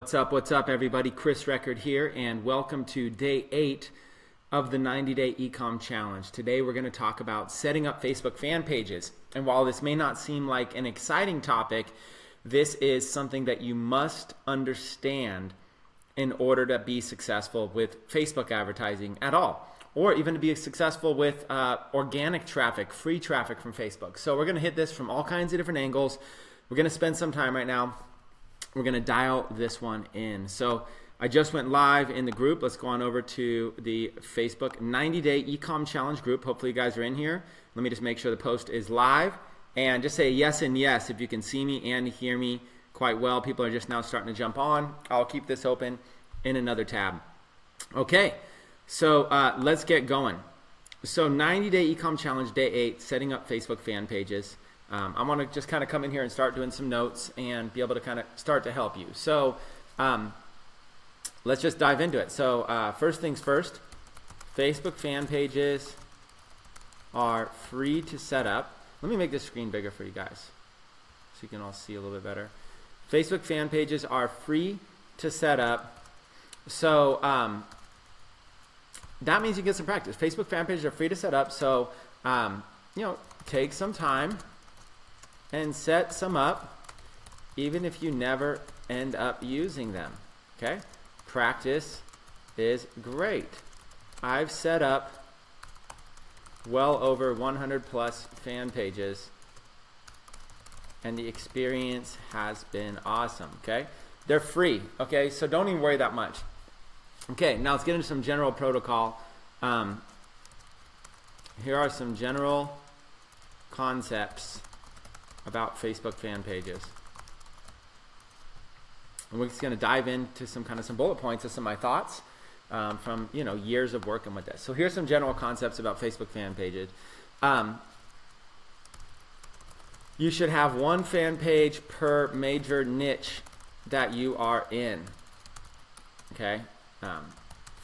What's up, everybody? Chris Record here, and welcome to day 8 of the 90-day eComm challenge. Today, we're going to talk about setting up Facebook fan pages. And while this may not seem like an exciting topic, this is something that you must understand in order to be successful with Facebook advertising at all, or even to be successful with organic traffic, free traffic from Facebook. So we're going to hit this from all kinds of different angles. We're going to spend some time right now. We're going to dial this one in. So I just went live in the group. Let's go on over to the Facebook 90-day eComm challenge group. Hopefully you guys are in here. Let me just make sure the post is live. And just say yes and yes if you can see me and hear me quite well. People are just now starting to jump on. I'll keep this open in another tab. Okay, so let's get going. So 90-day eComm challenge, day 8, setting up Facebook fan pages. I want to just kind of come in here and start doing some notes and be able to kind of start to help you. So let's just dive into it. So first things first, Facebook fan pages are free to set up. Let me make this screen bigger for you guys so you can all see a little bit better. Facebook fan pages are free to set up. So that means you get some practice. Facebook fan pages are free to set up. So, take some time and set some up, even if you never end up using them, okay? Practice is great. I've set up well over 100 plus fan pages, and the experience has been awesome, okay? They're free, okay? So don't even worry that much. Okay, now let's get into some general protocol. Here are some general concepts about Facebook fan pages. And we're just going to dive into some bullet points of some of my thoughts from years of working with this. So here's some general concepts about Facebook fan pages. You should have one fan page per major niche that you are in. Okay.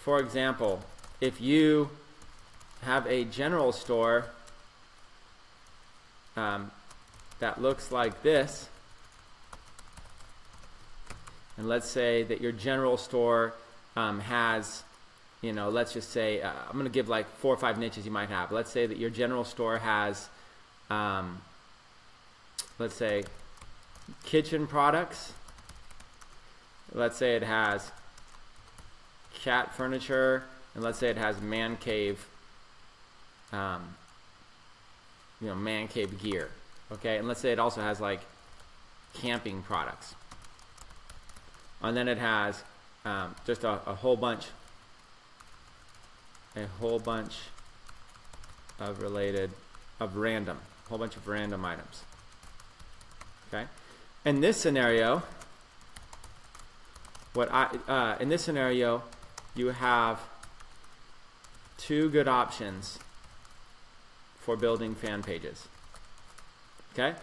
For example, if you have a general store that looks like this, and let's say that your general store has, let's just say, I'm going to give like 4 or 5 niches you might have. Let's say that your general store has, let's say, kitchen products. Let's say it has cat furniture, and let's say it has man cave, man cave gear. Okay, and let's say it also has like camping products, and then it has just a whole bunch of random items. Okay, in this scenario, you have 2 good options for building fan pages. Okay,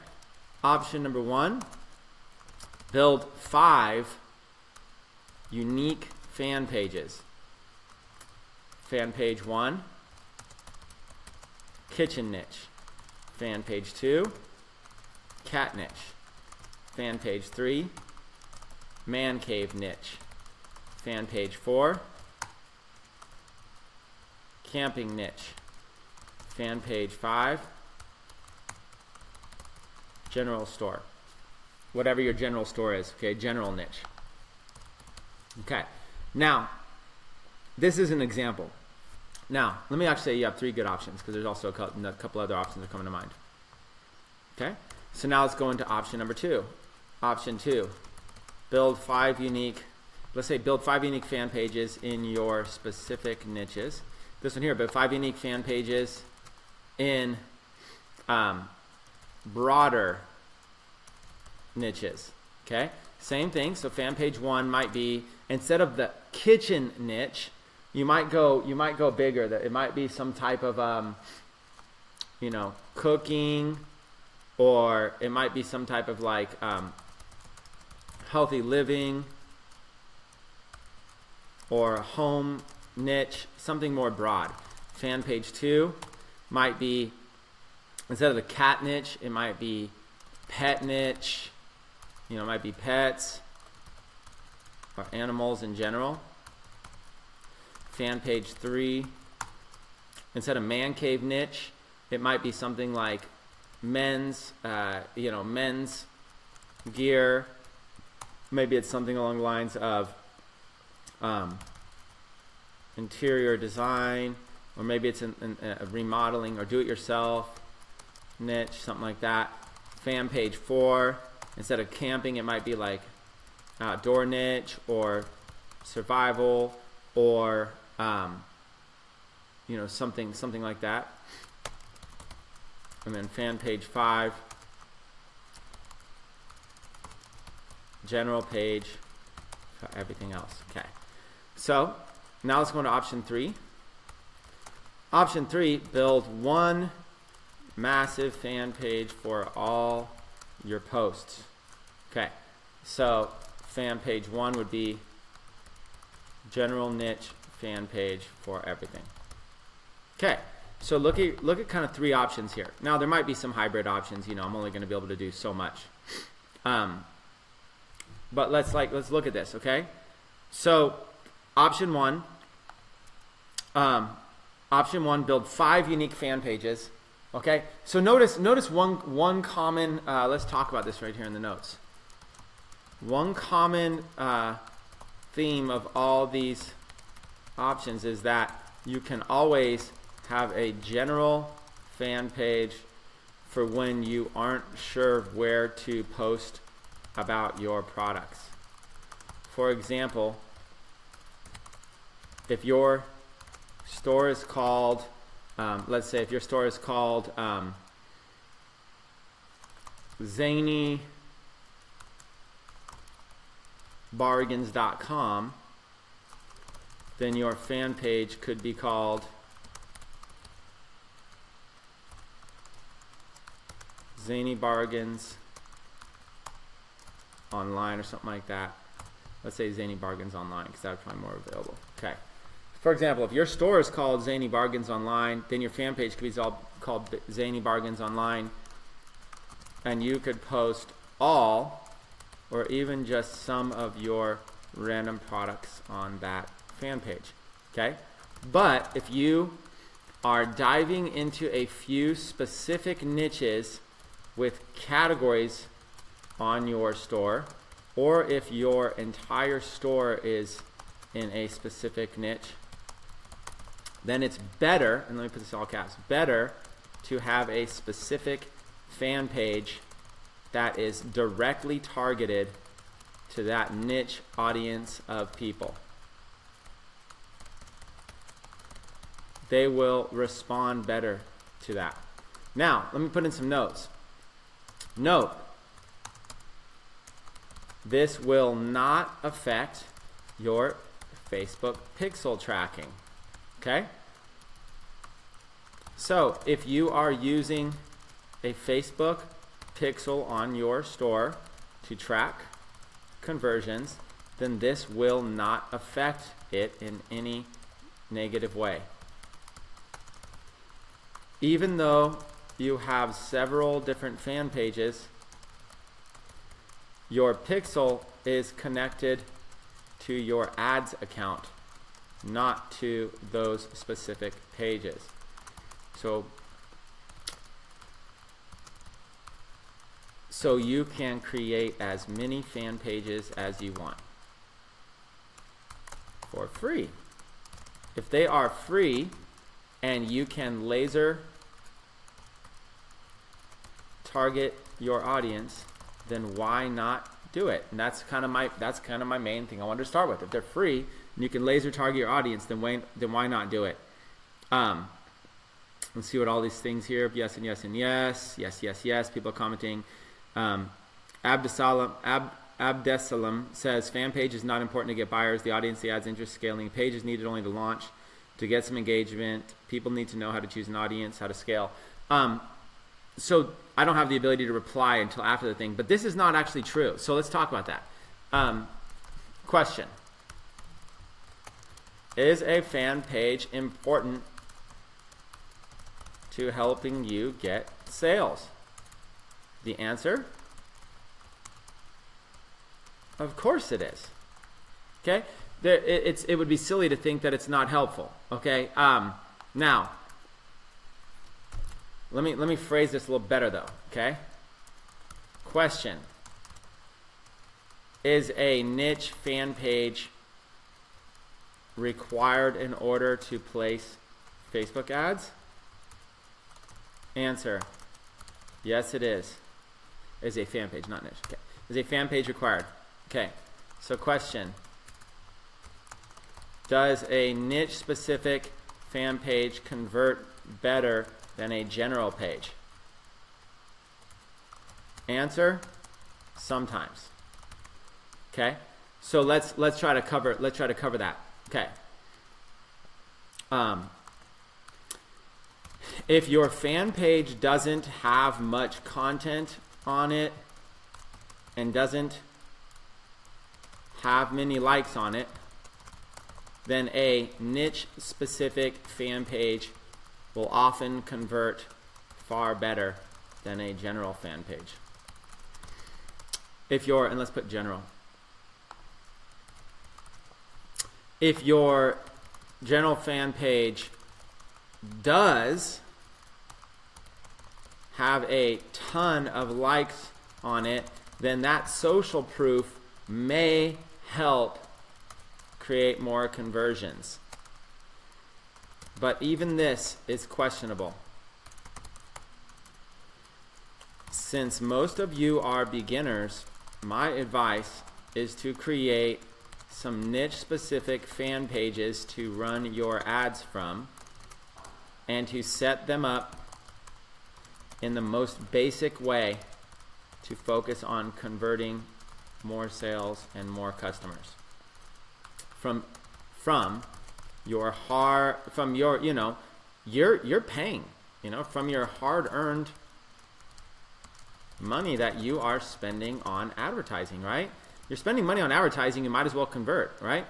option number 1, build 5 unique fan pages. Fan page 1, kitchen niche. Fan page 2, cat niche. Fan page 3, man cave niche. Fan page 4, camping niche. Fan page 5, general store. Whatever your general store is, okay, general niche. Okay, now, this is an example. Now, let me actually say you have 3 good options, because there's also a couple other options that are coming to mind. Okay, so now let's go into option number 2. Option 2, build 5 unique, let's say build 5 unique fan pages in your specific niches. This one here, build 5 unique fan pages in broader niches. Okay, same thing. So fan page 1 might be, instead of the kitchen niche, you might go bigger. That it might be some type of cooking, or it might be some type of like healthy living, or a home niche, something more broad. Fan page 2 might be, instead of the cat niche, it might be pet niche, it might be pets. or animals in general. Fan page 3, instead of man cave niche, it might be something like men's, men's gear. Maybe it's something along the lines of interior design, or maybe it's a remodeling or do-it-yourself niche, something like that. Fan page 4, instead of camping, it might be like outdoor niche or survival, or something like that. And then fan page 5, general page for everything else. Okay, so now let's go into option 3. Option 3, build one massive fan page for all your posts. Okay, so fan page 1 would be general niche fan page for everything. Okay, so look at kind of 3 options here. Now there might be some hybrid options. I'm only going to be able to do so much. But let's look at this. Okay, so option 1. Option 1, build 5 unique fan pages. Okay, so notice one common. Let's talk about this right here in the notes. One common theme of all these options is that you can always have a general fan page for when you aren't sure where to post about your products. For example, if your store is called, let's say if your store is called zanybargains.com, then your fan page could be called Zany Bargains Online or something like that. Let's say Zany Bargains Online, because that would probably be more available. Okay. For example, if your store is called Zany Bargains Online, then your fan page could be called Zany Bargains Online, and you could post all or even just some of your random products on that fan page. Okay? But if you are diving into a few specific niches with categories on your store, or if your entire store is in a specific niche, then it's better, and let me put this in all caps, better to have a specific fan page that is directly targeted to that niche audience of people. They will respond better to that. Now, let me put in some notes. Note, this will not affect your Facebook pixel tracking. Okay? So, if you are using a Facebook pixel on your store to track conversions, then this will not affect it in any negative way. Even though you have several different fan pages, your pixel is connected to your ads account, not to those specific pages. So you can create as many fan pages as you want for free. If they are free and you can laser target your audience, then why not do it? And that's kind of my main thing I wanted to start with. If they're free and you can laser target your audience, then why not do it? Let's see what all these things here. Yes and yes and yes. Yes. People are commenting. Abdesalam says fan page is not important to get buyers. The audience, the ads, interest, scaling. Page is needed only to launch, to get some engagement. People need to know how to choose an audience, how to scale. So I don't have the ability to reply until after the thing, but this is not actually true. So let's talk about that. Question: is a fan page important to helping you get sales? The answer: of course it is. Okay, it would be silly to think that it's not helpful. Okay, now let me phrase this a little better though. Okay, question: is a niche fan page required in order to place Facebook ads? Answer: yes, it is. Is a fan page, not niche. Okay, is a fan page required? Okay, so question: does a niche specific fan page convert better than a general page? Answer: sometimes. Okay, so let's try to cover that. Okay, if your fan page doesn't have much content on it and doesn't have many likes on it, then a niche specific fan page will often convert far better than a general fan page. And let's put general. If your general fan page does have a ton of likes on it, then that social proof may help create more conversions. But even this is questionable. Since most of you are beginners, my advice is to create some niche specific fan pages to run your ads from and to set them up in the most basic way to focus on converting more sales and more customers from your you're paying, from your hard-earned money that you are spending on advertising, right? You're spending money on advertising, you might as well convert, right?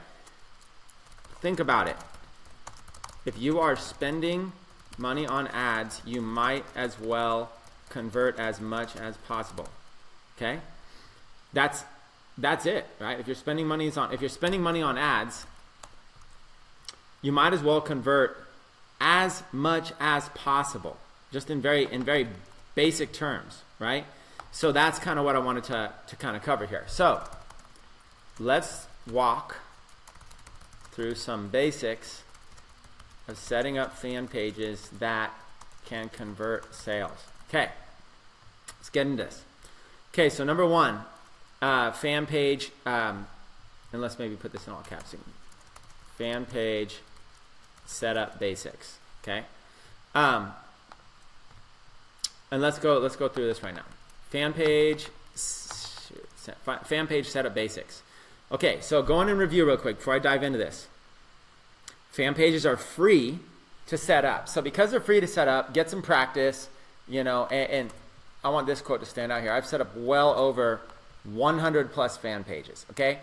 Think about it. If you are spending money on ads, you might as well convert as much as possible. Okay? That's it, right? If you're spending money on ads, you might as well convert as much as possible, just in very basic terms, right? So that's kind of what I wanted to kind of cover here. So let's walk through some basics of setting up fan pages that can convert sales. Okay, let's get into this. Okay, so number one, fan page, and let's maybe put this in all caps. Fan page setup basics. Okay, and let's go through this right now. Fan page setup basics. Okay, so going in review real quick before I dive into this. Fan pages are free to set up. So because they're free to set up, get some practice, and I want this quote to stand out here. I've set up well over 100 plus fan pages, okay?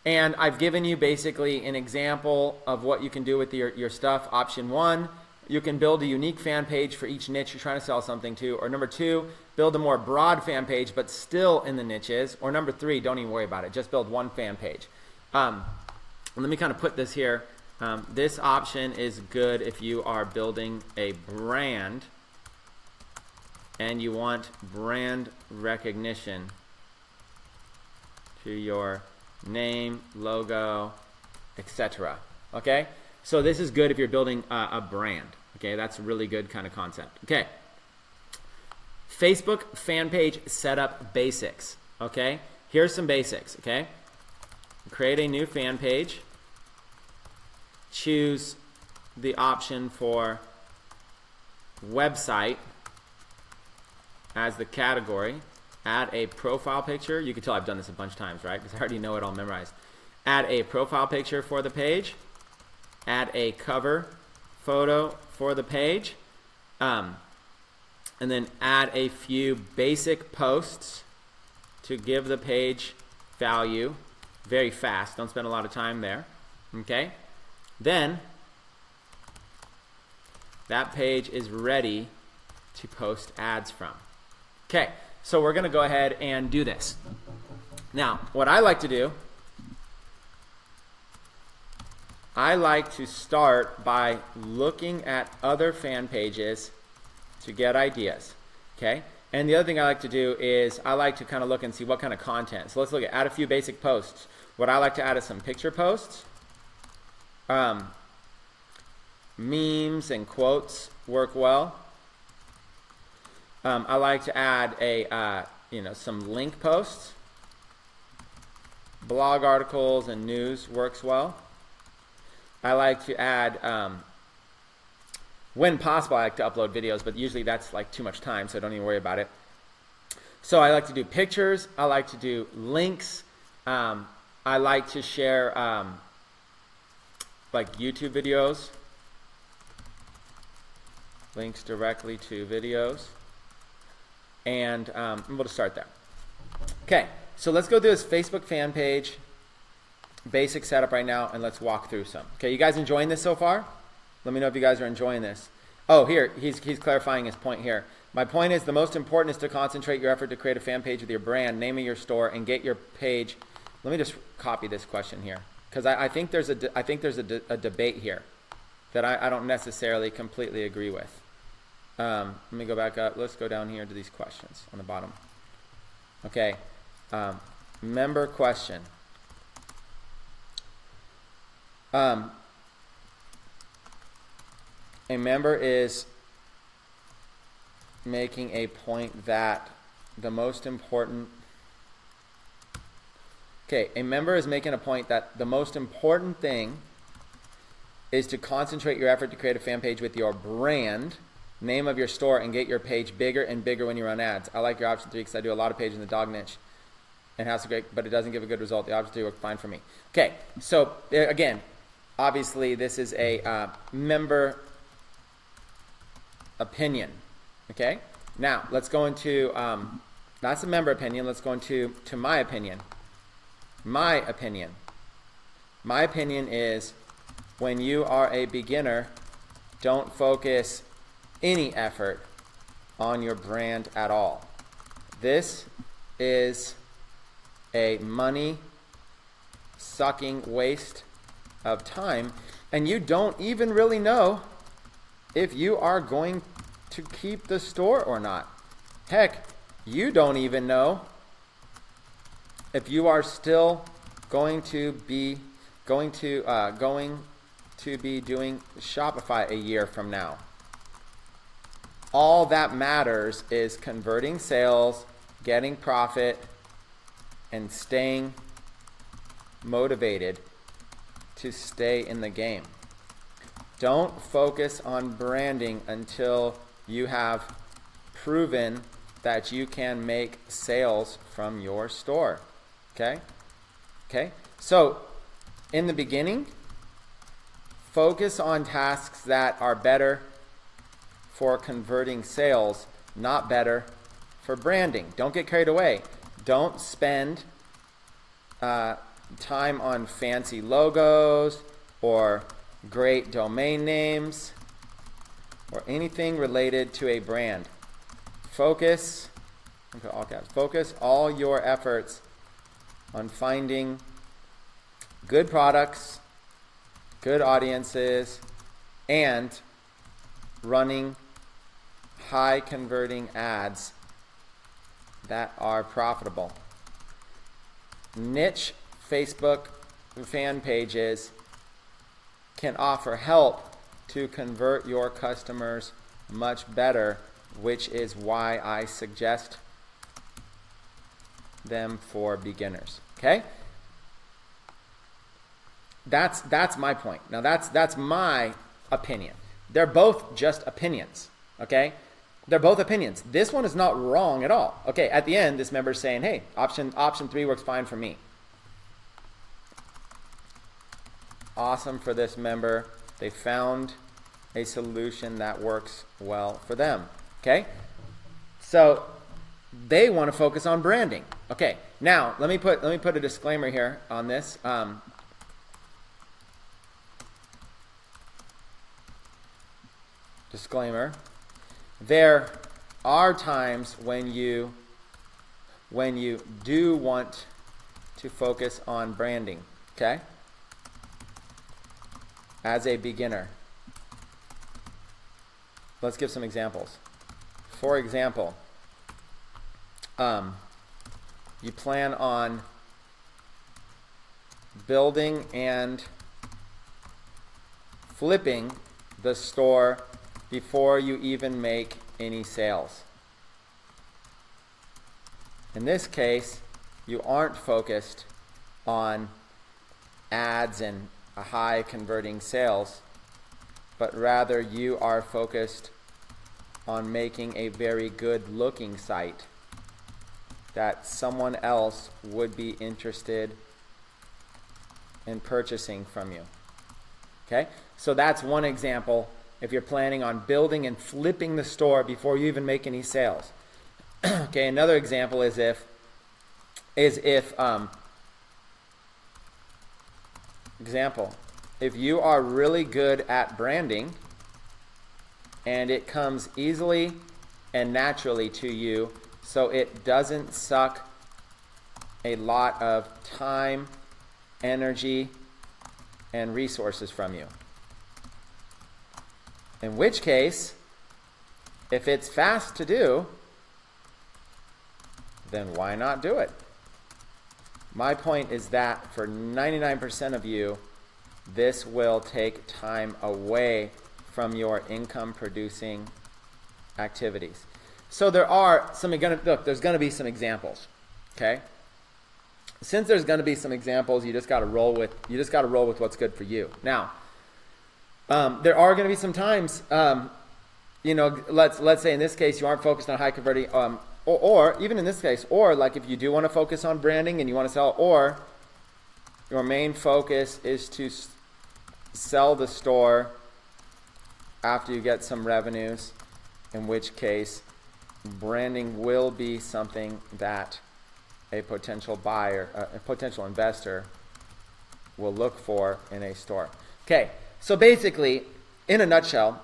And I've given you basically an example of what you can do with your stuff. Option one, you can build a unique fan page for each niche you're trying to sell something to. Or number two, build a more broad fan page but still in the niches. Or number three, don't even worry about it. Just build one fan page. Let me kind of put this here. This option is good if you are building a brand and you want brand recognition to your name, logo, etc. Okay? So this is good if you're building a brand. Okay? That's a really good kind of concept. Okay. Facebook fan page setup basics. Okay? Here's some basics. Okay? Create a new fan page. Choose the option for website as the category. Add a profile picture. You can tell I've done this a bunch of times, right? Because I already know it all memorized. Add a profile picture for the page. Add a cover photo for the page. And then add a few basic posts to give the page value very fast. Don't spend a lot of time there. Okay? Then that page is ready to post ads from. Okay, so we're going to go ahead and do this. Now, what I like to do I like to start by looking at other fan pages to get ideas, okay? And the other thing I like to do is I like to kind of look and see what kind of content. So let's look at add a few basic posts. What I like to add is some picture posts. Memes and quotes work well. I like to add a some link posts. Blog articles and news works well. I like to add, when possible, I like to upload videos, but usually that's like too much time, so I don't even worry about it. So I like to do pictures. I like to do links. I like to share like YouTube videos, links directly to videos, and we'll just start there. Okay, so let's go through this Facebook fan page basic setup right now, and let's walk through some. Okay, you guys enjoying this so far? Let me know if you guys are enjoying this. Oh, here, he's clarifying his point here. My point is the most important is to concentrate your effort to create a fan page with your brand, name of your store, and get your page. Let me just copy this question here, because I think there's a debate here that I don't necessarily completely agree with. Let me go back up. Let's go down here to these questions on the bottom. Okay, member question. A member is making a point that the most important thing is to concentrate your effort to create a fan page with your brand, name of your store, and get your page bigger and bigger when you run ads. I like your option 3 because I do a lot of pages in the dog niche and has a great, but it doesn't give a good result. The option 3 worked fine for me. Okay, so again, obviously this is a member opinion. Okay, now let's go into that's a member opinion. Let's go into my opinion. My opinion is when you are a beginner, don't focus any effort on your brand at all. This is a money sucking waste of time, and you don't even really know if you are going to keep the store or not. Heck, you don't even know if you are still going to be doing Shopify a year from now. All that matters is converting sales, getting profit, and staying motivated to stay in the game. Don't focus on branding until you have proven that you can make sales from your store. Okay? So, in the beginning, focus on tasks that are better for converting sales, not better for branding. Don't get carried away. Don't spend time on fancy logos or great domain names or anything related to a brand. Focus all your efforts on finding good products, good audiences, and running high converting ads that are profitable. Niche Facebook fan pages can offer help to convert your customers much better, which is why I suggest them for beginners. Okay? That's my point. Now that's my opinion. They're both just opinions. Okay? They're both opinions. This one is not wrong at all. Okay, at the end, this member is saying, hey, option 3 works fine for me. Awesome for this member. They found a solution that works well for them. Okay? So they want to focus on branding. Okay, now let me put a disclaimer here on this. Disclaimer. There are times when you do want to focus on branding. Okay? as a beginner. Let's give some examples. For example, you plan on building and flipping the store before you even make any sales. In this case, you aren't focused on ads and a high converting sales, but rather you are focused on making a very good looking site that someone else would be interested in purchasing from you. Okay, so that's one example if you're planning on building and flipping the store before you even make any sales. Okay, another example is if you are really good at branding and it comes easily and naturally to you, so it doesn't suck a lot of time, energy, and resources from you. In which case, if it's fast to do, then why not do it? My point is that for 99% of you, this will take time away from your income producing activities. So there's going to be some examples, okay? Since there's going to be some examples, you just got to roll with what's good for you. Now, there are going to be some times, let's say in this case you aren't focused on high converting, or even in this case, or like if you do want to focus on branding and you want to sell, or your main focus is to sell the store after you get some revenues, in which case branding will be something that a potential buyer, a potential investor will look for in a store. Okay, so basically, in a nutshell,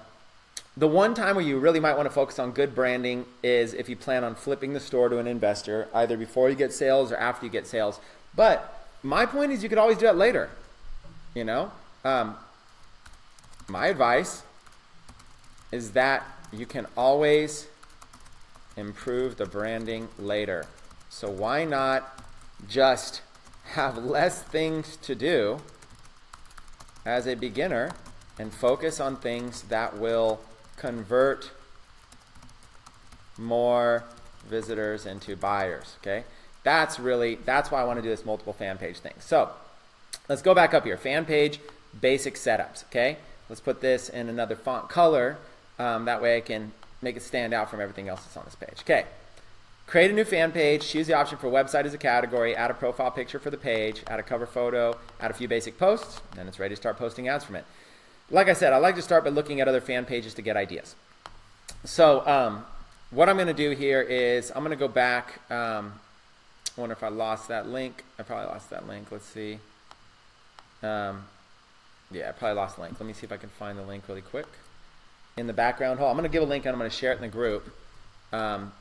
the one time where you really might want to focus on good branding is if you plan on flipping the store to an investor, either before you get sales or after you get sales. But my point is you could always do that later. My advice is that you can always improve the branding later. So why not just have less things to do as a beginner and focus on things that will convert more visitors into buyers, okay? That's why I want to do this multiple fan page thing. So let's go back up here. Fan page, basic setups, okay? Let's put this in another font color. That way I can make it stand out from everything else that's on this page. Okay. Create a new fan page, choose the option for website as a category, add a profile picture for the page, add a cover photo, add a few basic posts, and it's ready to start posting ads from it. Like I said, I like to start by looking at other fan pages to get ideas. So what I'm going to do here is I'm going to go back. I wonder if I lost that link. I probably lost that link. Let's see. Yeah, I probably lost the link. Let me see if I can find the link really quick. In the background hole, I'm going to give a link and I'm going to share it in the group. And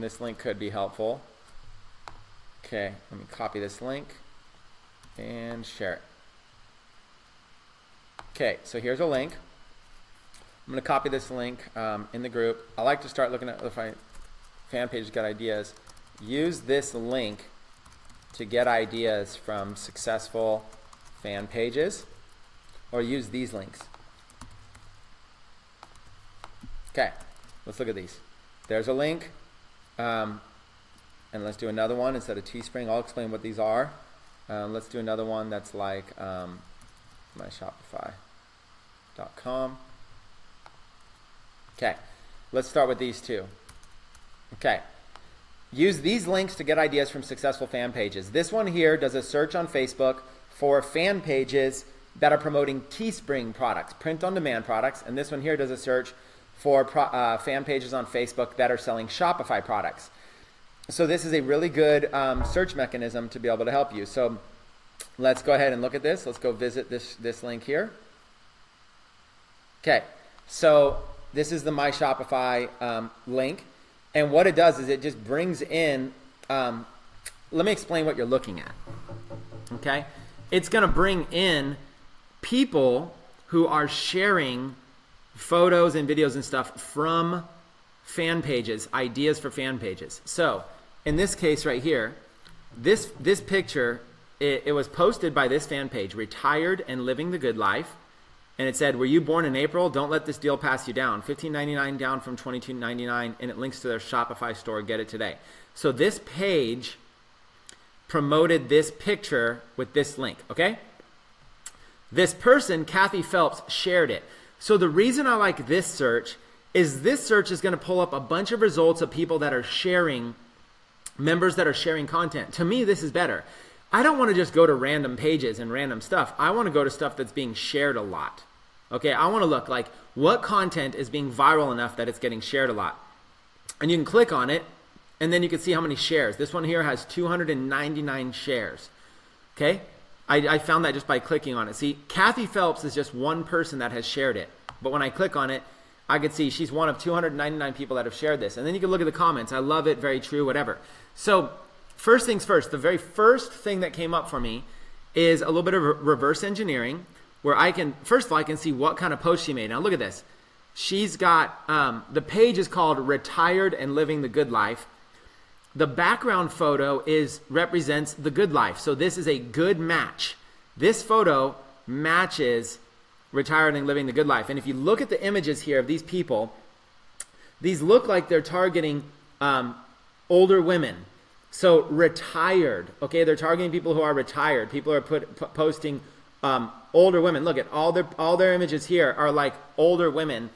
this link could be helpful. Okay, let me copy this link and share it. Okay, so here's a link. I'm going to copy this link in the group. I like to start looking at if my fan page got ideas. Use this link to get ideas from successful fan pages, or use these links. Okay, let's look at these. There's a link, and let's do another one instead of Teespring. I'll explain what these are. Let's do another one that's like myshopify.com. Okay, let's start with these two. Okay, use these links to get ideas from successful fan pages. This one here does a search on Facebook for fan pages that are promoting Teespring products, print-on-demand products, and this one here does a search for fan pages on Facebook that are selling Shopify products. So this is a really good search mechanism to be able to help you. So let's go ahead and look at this. Let's go visit this link here. Okay, so this is the My Shopify link, and what it does is it just brings in, let me explain what you're looking at, okay? It's going to bring in people who are sharing photos and videos and stuff from fan pages, ideas for fan pages. So in this case right here, this picture, it was posted by this fan page, Retired and Living the Good Life. And it said, were you born in April? Don't let this deal pass you down. $15.99 down from $22.99, and it links to their Shopify store. Get it today. So this page promoted this picture with this link, okay? This person, Kathy Phelps, shared it. So the reason I like this search is going to pull up a bunch of results of people that are sharing, members that are sharing content. To me, this is better. I don't want to just go to random pages and random stuff. I want to go to stuff that's being shared a lot. Okay, I want to look like what content is being viral enough that it's getting shared a lot. And you can click on it, and then you can see how many shares. This one here has 299 shares. Okay, I found that just by clicking on it. See, Kathy Phelps is just one person that has shared it. But when I click on it, I could see she's one of 299 people that have shared this. And then you can look at the comments. I love it, very true, whatever. So first things first, the very first thing that came up for me is a little bit of reverse engineering, where I can, first of all, I can see what kind of post she made. Now look at this. She's got, the page is called Retired and Living the Good Life. The background photo represents the good life. So this is a good match. This photo matches Retired and Living the Good Life. And if you look at the images here of these people, these look like they're targeting older women. So retired, okay, they're targeting people who are retired. People are posting older women. Look at all their images here are like older women.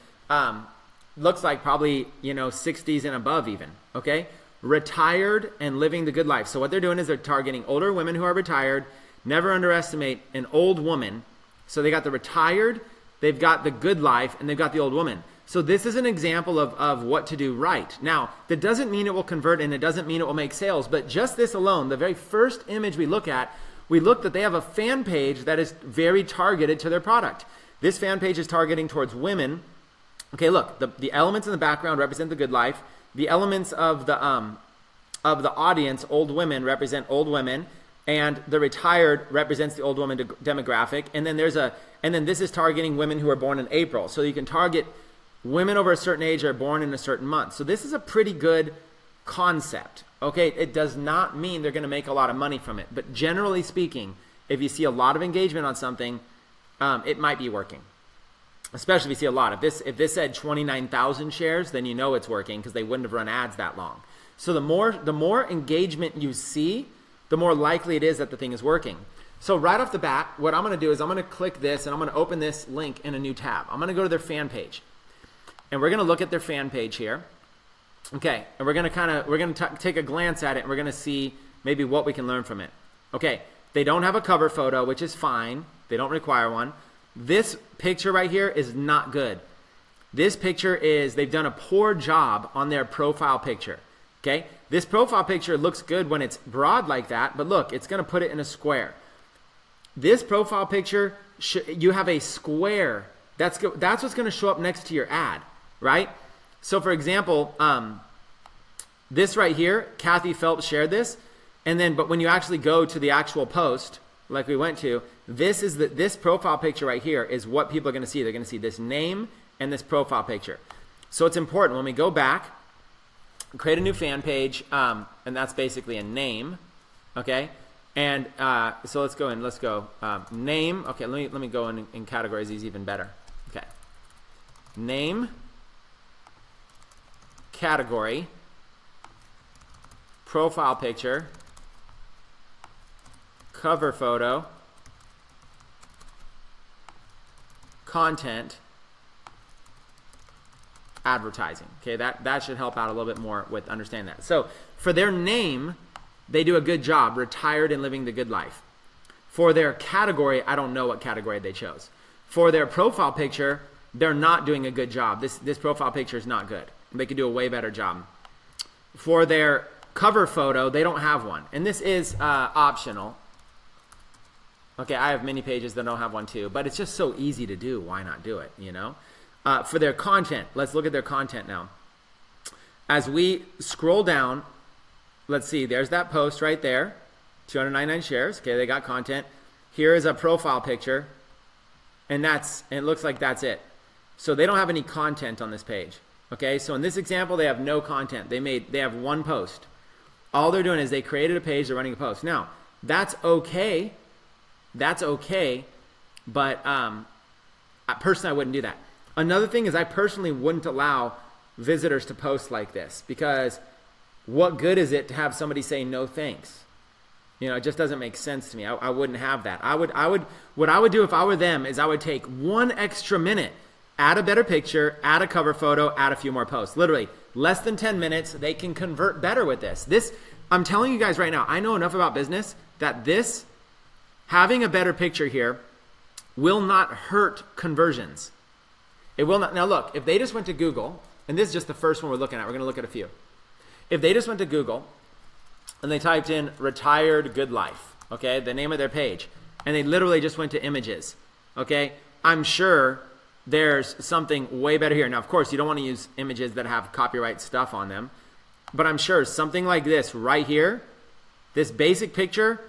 Looks like probably 60s and above even. Okay, retired and living the good life. So what they're doing is they're targeting older women who are retired. Never underestimate an old woman. So they got the retired, they've got the good life, and they've got the old woman. So this is an example of what to do right. Now, that doesn't mean it will convert, and it doesn't mean it will make sales, but just this alone, the very first image we look at, we look that they have a fan page that is very targeted to their product. This fan page is targeting towards women. Okay, look, the elements in the background represent the good life. The elements of the audience, old women, represent old women, and the retired represents the old woman demographic. And then this is targeting women who are born in April. So you can target women over a certain age are born in a certain month. So this is a pretty good concept. Okay, it does not mean they're going to make a lot of money from it. But generally speaking, if you see a lot of engagement on something, it might be working. Especially if you see a lot. If this said 29,000 shares, then you know it's working because they wouldn't have run ads that long. So the more engagement you see, the more likely it is that the thing is working. So right off the bat, what I'm going to do is I'm going to click this and I'm going to open this link in a new tab. I'm going to go to their fan page. And we're going to look at their fan page here. Okay, and we're going to take a glance at it, and we're going to see maybe what we can learn from it. Okay, they don't have a cover photo, which is fine. They don't require one. This picture right here is not good. This picture they've done a poor job on their profile picture. Okay, this profile picture looks good when it's broad like that, but look, it's going to put it in a square. This profile picture, you have a square. That's what's going to show up next to your ad, right? So for example, this right here, Kathy Phelps shared this, but when you actually go to the actual post, like we went to, this profile picture right here is what people are going to see. They're going to see this name and this profile picture. So it's important when we go back, create a new fan page, and that's basically a name, okay? And so let's go name. Okay, let me go in categorize these even better. Okay, name, category, profile picture, cover photo, content, advertising. Okay, that should help out a little bit more with understanding that. So for their name, they do a good job, retired and living the good life. For their category, I don't know what category they chose. For their profile picture, they're not doing a good job. This profile picture is not good. They could do a way better job. For their cover photo, they don't have one. And this is optional. Okay, I have many pages that don't have one too, but it's just so easy to do. Why not do it, you know? For their content, let's look at their content now. As we scroll down, let's see, there's that post right there, 299 shares. Okay, they got content. Here is a profile picture. And it looks like that's it. So they don't have any content on this page. Okay, so in this example, they have no content. They have one post. All they're doing is they created a page, they're running a post. Now, that's okay. That's okay, but personally, I wouldn't do that. Another thing is I personally wouldn't allow visitors to post like this, because what good is it to have somebody say no thanks? It just doesn't make sense to me. I wouldn't have that. What I would do if I were them is I would take 1 extra minute, add a better picture, add a cover photo, add a few more posts. Literally, less than 10 minutes, they can convert better with this. I'm telling you guys right now, I know enough about business that having a better picture here will not hurt conversions. It will not. Now look, if they just went to Google, and this is just the first one we're looking at, we're going to look at a few. If they just went to Google and they typed in retired good life, okay, the name of their page, and they literally just went to images, okay, I'm sure there's something way better here. Now, of course, you don't want to use images that have copyright stuff on them, but I'm sure something like this right here, this basic picture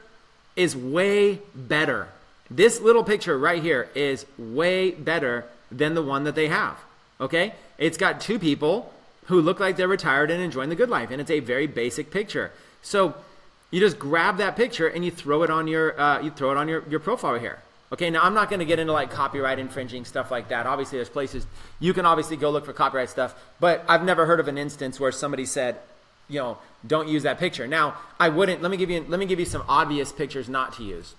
is way better. This little picture right here is way better than the one that they have, okay? It's got 2 people who look like they're retired and enjoying the good life, and it's a very basic picture. So you just grab that picture and you throw it on your your profile right here. Okay, now I'm not going to get into like copyright infringing stuff like that. Obviously, there's places you can obviously go look for copyright stuff, but I've never heard of an instance where somebody said, don't use that picture. Now, I wouldn't. Let me give you some obvious pictures not to use.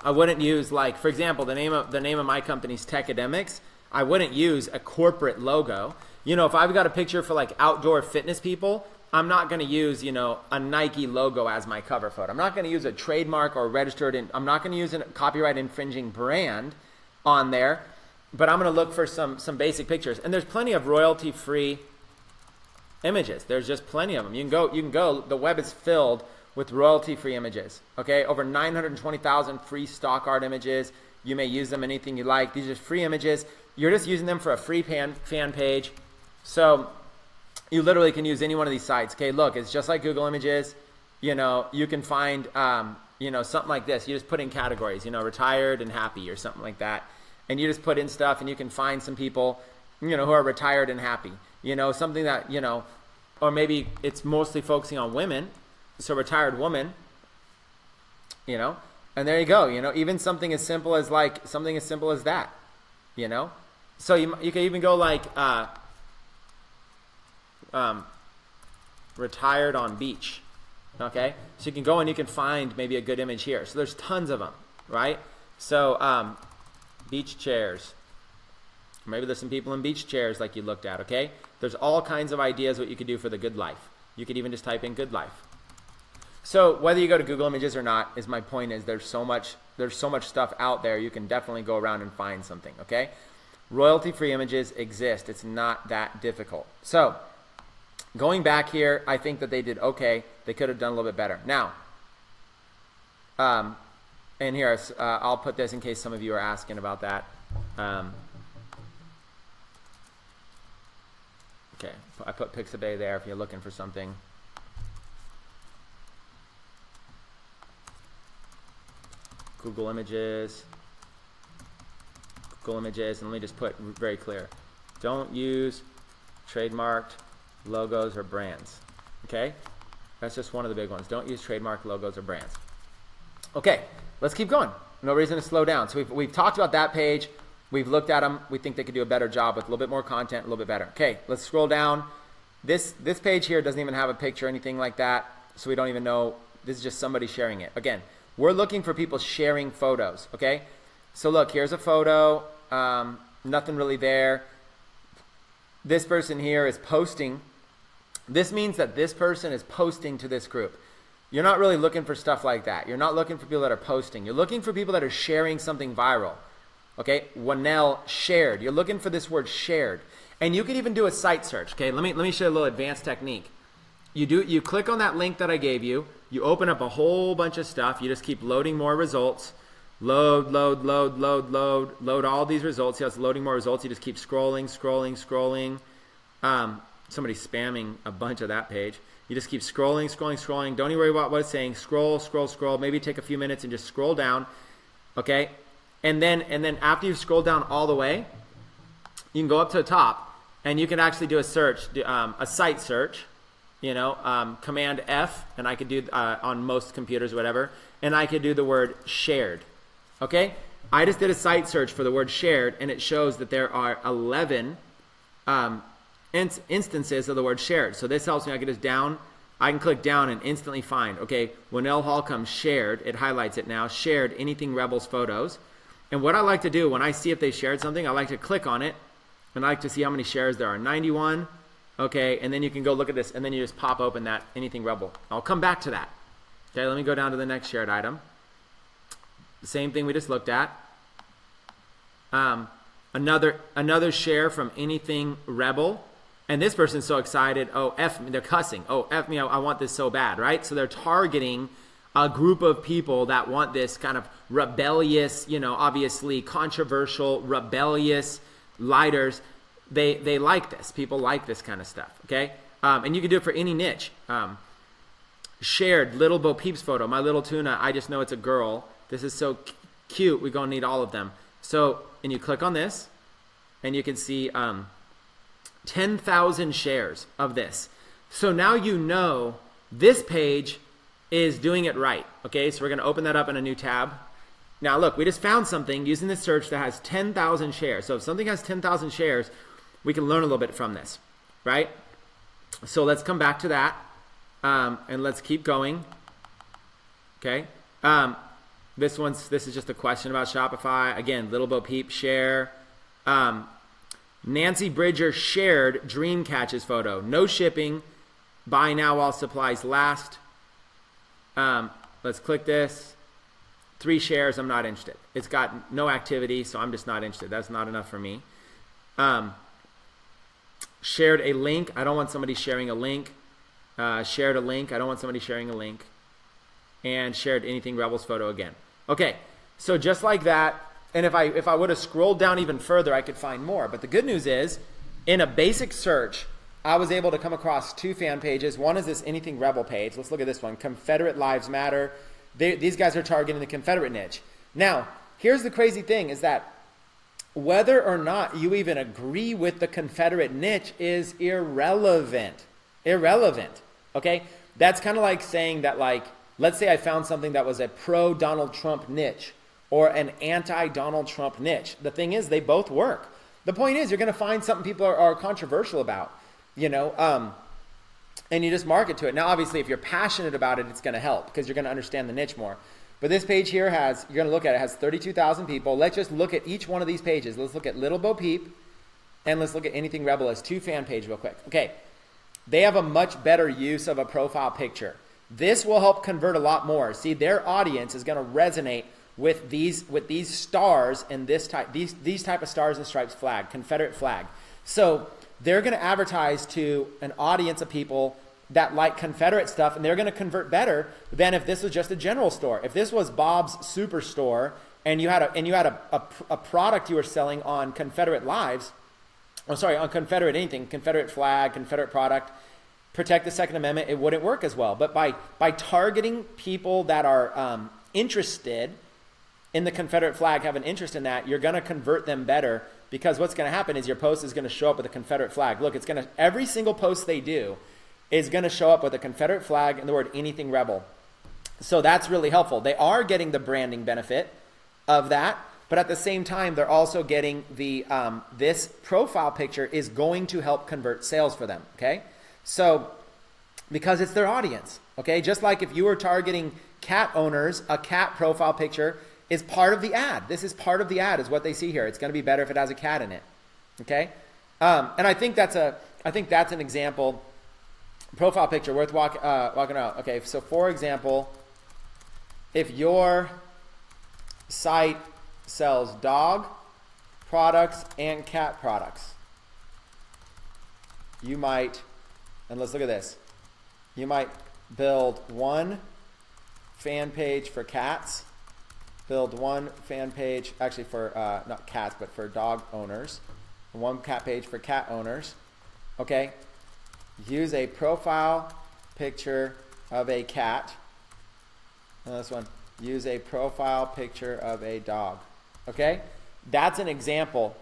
I wouldn't use, like, for example, the name of my company's Techademics. I wouldn't use a corporate logo. If I've got a picture for like outdoor fitness people, I'm not going to use, a Nike logo as my cover photo. I'm not going to use a trademark or I'm not going to use a copyright infringing brand on there, but I'm going to look for some basic pictures. And there's plenty of royalty free images. There's just plenty of them. You can go, the web is filled with royalty free images. Okay. Over 920,000 free stock art images. You may use them anything you like. These are free images. You're just using them for a free fan page. So you literally can use any one of these sites. Okay, look, it's just like Google Images. You can find, something like this. You just put in categories, retired and happy or something like that. And you just put in stuff and you can find some people, who are retired and happy. Something that, or maybe it's mostly focusing on women. So retired woman, and there you go. Even something as simple as that, So you can even go like retired on beach, okay? So you can go and you can find maybe a good image here. So there's tons of them, right? So beach chairs. Maybe there's some people in beach chairs like you looked at, okay? There's all kinds of ideas what you could do for the good life. You could even just type in good life. So whether you go to Google Images or not, my point is there's so much stuff out there, you can definitely go around and find something, okay? Royalty-free images exist. It's not that difficult. So going back here, I think that they did okay. They could have done a little bit better. Now, and here, I'll put this in case some of you are asking about that. Okay, I put Pixabay there if you're looking for something. Google Images, and let me just put very clear. Don't use trademarked logos or brands, okay? That's just one of the big ones. Don't use trademarked logos or brands. Okay, let's keep going. No reason to slow down. So we've talked about that page. We've looked at them. We think they could do a better job with a little bit more content, a little bit better. Okay, let's scroll down. This page here doesn't even have a picture or anything like that, so we don't even know. This is just somebody sharing it. Again, we're looking for people sharing photos, okay? So look, here's a photo. Nothing really there. This person here is posting. This means that this person is posting to this group. You're not really looking for stuff like that. You're not looking for people that are posting. You're looking for people that are sharing something viral. Okay, Wanell shared. You're looking for this word shared. And you could even do a site search. Okay, let me show you a little advanced technique. You click on that link that I gave you. You open up a whole bunch of stuff. You just keep loading more results. Load all these results. See how it's loading more results? You just keep scrolling. Somebody's spamming a bunch of that page. You just keep scrolling. Don't even worry about what it's saying. Scroll. Maybe take a few minutes and just scroll down. Okay? And then after you've scrolled down all the way, you can go up to the top and you can actually do a search, a site search, Command F, and I could do on most computers or whatever, and I could do the word shared. Okay? I just did a site search for the word shared, and it shows that there are 11 instances of the word shared. So this helps me. I can click down and instantly find, okay, when L. Holcomb shared, it highlights it now, shared Anything Rebels photos. And what I like to do when I see if they shared something, I like to click on it, and I like to see how many shares there are. 91, okay, and then you can go look at this, and then you just pop open that Anything Rebel. I'll come back to that. Okay, let me go down to the next shared item. The same thing we just looked at. Another share from Anything Rebel. And this person's so excited. Oh, F me. They're cussing. Oh, F me. I want this so bad, right? So they're targeting a group of people that want this kind of rebellious, obviously controversial, rebellious lighters. They like this. People like this kind of stuff, okay? And you can do it for any niche. Shared Little Bo Peeps photo. My little tuna, I just know it's a girl. This is so cute. We're going to need all of them. So, and you click on this, and you can see 10,000 shares of this. So now you know this page is doing it right. Okay, so we're going to open that up in a new tab. Now look, we just found something using this search that has 10,000 shares. So if something has 10,000 shares, we can learn a little bit from this, right? So let's come back to that, and let's keep going. Okay. This is just a question about Shopify. Again, Little Bo Peep share. Nancy Bridger shared Dream Catches photo. No shipping. Buy now while supplies last. Let's click this. 3 shares. I'm not interested. It's got no activity, so I'm just not interested. That's not enough for me. Shared a link. I don't want somebody sharing a link. Shared a link. I don't want somebody sharing a link. And shared Anything Rebels photo again. Okay, so just like that, and if I would have scrolled down even further, I could find more. But the good news is, in a basic search, I was able to come across 2 fan pages. One is this Anything Rebel page. Let's look at this one. Confederate Lives Matter. These guys are targeting the Confederate niche. Now, here's the crazy thing, is that whether or not you even agree with the Confederate niche is irrelevant. Irrelevant, okay? That's kind of like saying that, like, let's say I found something that was a pro-Donald Trump niche or an anti-Donald Trump niche. The thing is, they both work. The point is, you're going to find something people are controversial about, and you just market to it. Now, obviously, if you're passionate about it, it's going to help because you're going to understand the niche more. But this page here you're going to look at it, has 32,000 people. Let's just look at each one of these pages. Let's look at Little Bo Peep, and let's look at Anything Rebel as 2 fan page real quick. Okay, they have a much better use of a profile picture. This will help convert a lot more. See, their audience is going to resonate with these stars and these type of stars and stripes flag, Confederate flag. So they're going to advertise to an audience of people that like Confederate stuff, and they're going to convert better than if this was just a general store. If this was Bob's Superstore and you had a product you were selling on Confederate lives, on Confederate anything, Confederate flag, Confederate product, protect the Second Amendment, it wouldn't work as well. But by targeting people that are interested in the Confederate flag, have an interest in that, you're going to convert them better, because what's going to happen is your post is going to show up with a Confederate flag. Look, every single post they do is going to show up with a Confederate flag and the word Anything Rebel. So that's really helpful. They are getting the branding benefit of that, but at the same time, they're also getting the this profile picture is going to help convert sales for them, okay? So, because it's their audience, okay? Just like if you were targeting cat owners, a cat profile picture is part of the ad. This is part of the ad, is what they see here. It's going to be better if it has a cat in it, okay? And I think that's an example, profile picture worth walking around. Okay, so for example, if your site sells dog products and cat products, you might, and let's look at this, you might build one fan page for cats, build one fan page, actually for not cats, but for dog owners, one cat page for cat owners, okay? Use a profile picture of a cat. And this one, use a profile picture of a dog. Okay, that's an example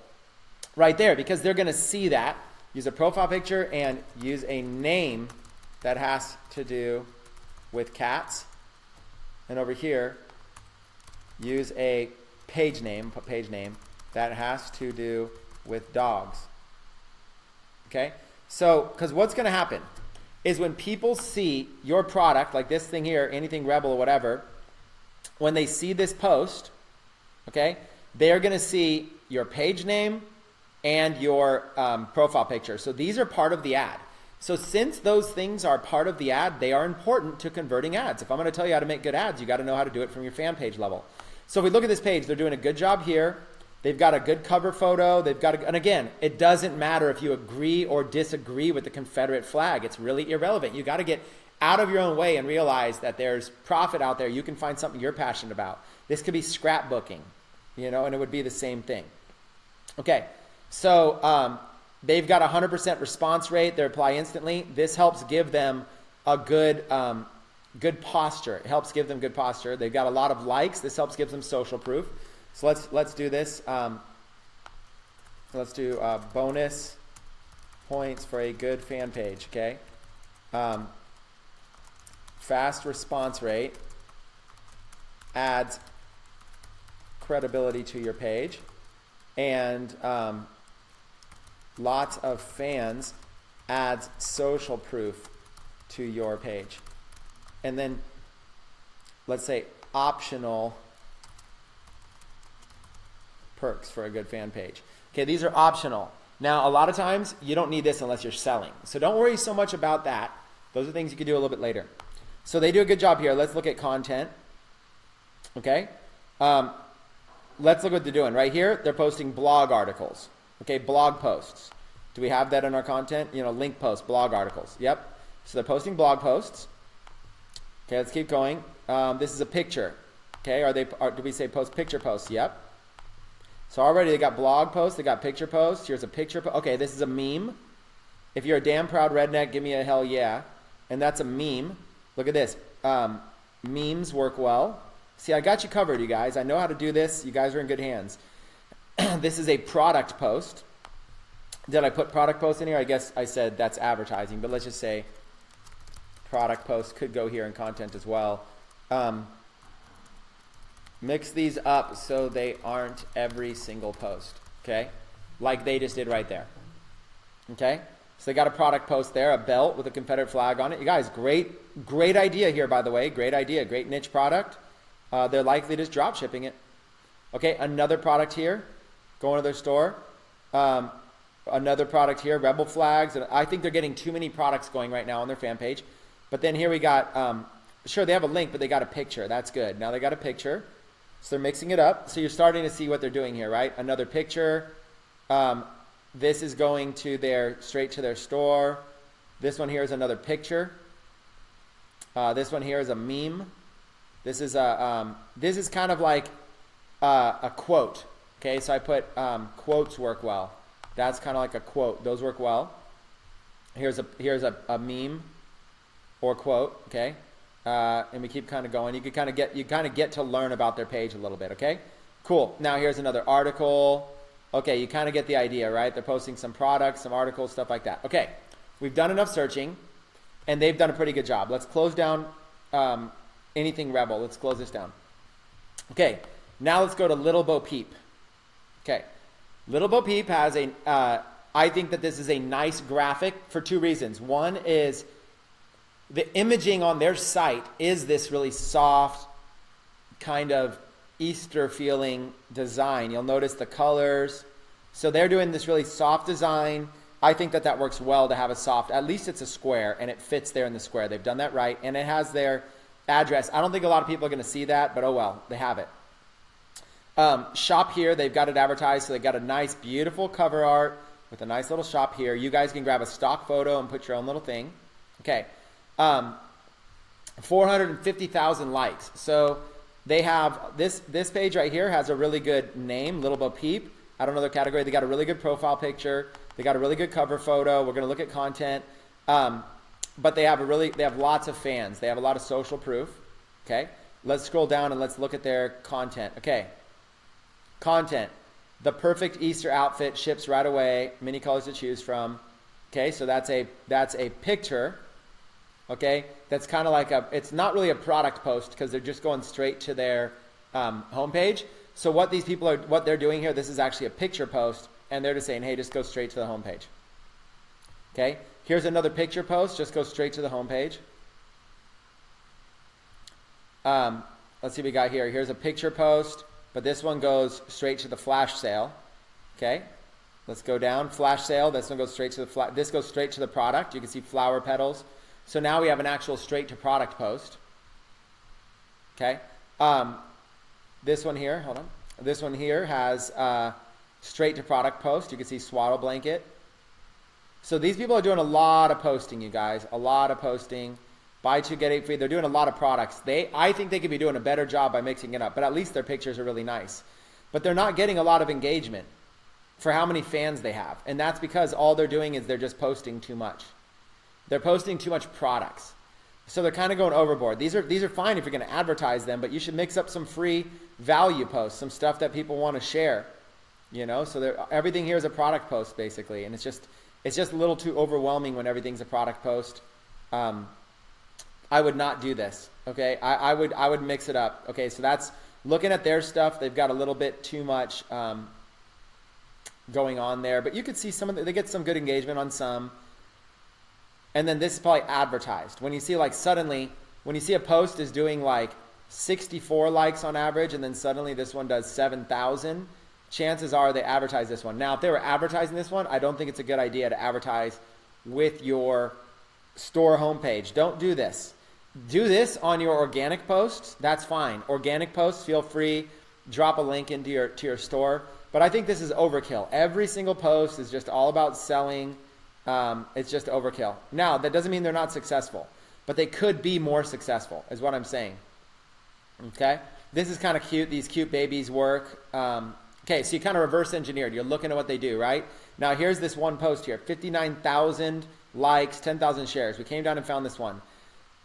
right there, because they're going to see that. Use a profile picture and use a name that has to do with cats. And over here, use a page name that has to do with dogs. Okay, so because what's going to happen is when people see your product, like this thing here, anything Rebel or whatever, when they see this post, okay, they're going to see your page name and your profile picture. So these are part of the ad. So since those things are part of the ad, they are important to converting ads. If I'm going to tell you how to make good ads, you got to know how to do it from your fan page level. So if we look at this page, they're doing a good job here. They've got a good cover photo. And again, it doesn't matter if you agree or disagree with the Confederate flag. It's really irrelevant. You got to get out of your own way and realize that there's profit out there. You can find something you're passionate about. This could be scrapbooking, and it would be the same thing. Okay, so they've got 100% response rate. They reply instantly. This helps give them a good posture. It helps give them good posture. They've got a lot of likes. This helps give them social proof. So let's do this. Let's do bonus points for a good fan page. Okay, fast response rate adds credibility to your page, and lots of fans adds social proof to your page. And then let's say optional perks for a good fan page. Okay, these are optional. Now, a lot of times you don't need this unless you're selling. So don't worry so much about that. Those are things you can do a little bit later. So they do a good job here. Let's look at content. Okay, let's look what they're doing. Right here, they're posting blog articles. Okay, blog posts. Do we have that in our content? Link posts, blog articles. Yep. So they're posting blog posts. Okay, let's keep going. This is a picture. Okay, do we say post picture posts? Yep. So already they got blog posts, they got picture posts. Here's a picture. Okay, this is a meme. If you're a damn proud redneck, give me a hell yeah. And that's a meme. Look at this. Memes work well. See, I got you covered, you guys. I know how to do this. You guys are in good hands. This is a product post. Did I put product post in here? I guess I said that's advertising, but let's just say product post could go here in content as well. Mix these up so they aren't every single post, okay? Like they just did right there, okay? So they got a product post there, a belt with a Confederate flag on it. You guys, great idea here, by the way. Great idea, great niche product. They're likely just drop shipping it. Okay, another product here, going to their store. Another product here, Rebel flags. And I think they're getting too many products going right now on their fan page. But then here we got, sure, they have a link, but they got a picture. That's good. Now they got a picture. So they're mixing it up. So you're starting to see what they're doing here, right? Another picture. This is going to straight to their store. This one here is another picture. This one here is a meme. This is kind of like a quote. Okay, so I put quotes work well. That's kind of like a quote. Those work well. Here's a meme or quote. Okay. And we keep kind of going. You kind of get to learn about their page a little bit, okay? Cool. Now here's another article. Okay, you kind of get the idea, right? They're posting some products, some articles, stuff like that. Okay, we've done enough searching, and they've done a pretty good job. Let's close down anything Rebel. Let's close this down. Okay, now let's go to Little Bo Peep. Okay, Little Bo Peep has I think that this is a nice graphic for two reasons. One is the imaging on their site is this really soft, kind of Easter feeling design. You'll notice the colors. So they're doing this really soft design. I think that works well to have a soft, at least it's a square and it fits there in the square. They've done that right. And it has their address. I don't think a lot of people are going to see that, but oh well, they have it. Shop here, they've got it advertised. So they've got a nice, beautiful cover art with a nice little shop here. You guys can grab a stock photo and put your own little thing. Okay. 450,000 likes. So they have this page right here has a really good name, Little Bo Peep. I don't know their category. They got a really good profile picture. They got a really good cover photo. We're going to look at content. But they have lots of fans. They have a lot of social proof. Okay. Let's scroll down and let's look at their content. Okay. Content. The perfect Easter outfit ships right away. Many colors to choose from. Okay, so that's a picture. Okay, that's kind of like it's not really a product post because they're just going straight to their homepage. So what these people are, what they're doing here, this is actually a picture post, and they're just saying, hey, just go straight to the homepage. Okay, here's another picture post, just go straight to the homepage. Let's see what we got here. Here's a picture post, but this one goes straight to the flash sale. Okay, let's go down, flash sale. This one goes straight to this goes straight to the product. You can see flower petals. So now we have an actual straight to product post. Okay. This one here, hold on. This one here has straight to product post. You can see swaddle blanket. So these people are doing a lot of posting, you guys. A lot of posting. Buy two, get 8 free. They're doing a lot of products. I think they could be doing a better job by mixing it up, but at least their pictures are really nice. But they're not getting a lot of engagement for how many fans they have. And that's because all they're doing is they're just posting too much. They're posting too much products. So they're kind of going overboard. These are fine if you're going to advertise them, but you should mix up some free value posts, some stuff that people want to share. You know, so everything here is a product post basically, and it's just a little too overwhelming when everything's a product post. I would not do this. Okay, I would mix it up. Okay, so that's looking at their stuff. They've got a little bit too much going on there, but you could see they get some good engagement on some. And then this is probably advertised. When you see when you see a post is doing like 64 likes on average, and then suddenly this one does 7,000, chances are they advertise this one. Now, if they were advertising this one, I don't think it's a good idea to advertise with your store homepage. Don't do this. Do this on your organic posts. That's fine. Organic posts, feel free. Drop a link into your store. But I think this is overkill. Every single post is just all about selling. It's just overkill. Now, that doesn't mean they're not successful, but they could be more successful, is what I'm saying. Okay? This is kind of cute. These cute babies work. Okay, so you kind of reverse engineered. You're looking at what they do, right? Now, here's this one post here. 59,000 likes, 10,000 shares. We came down and found this one.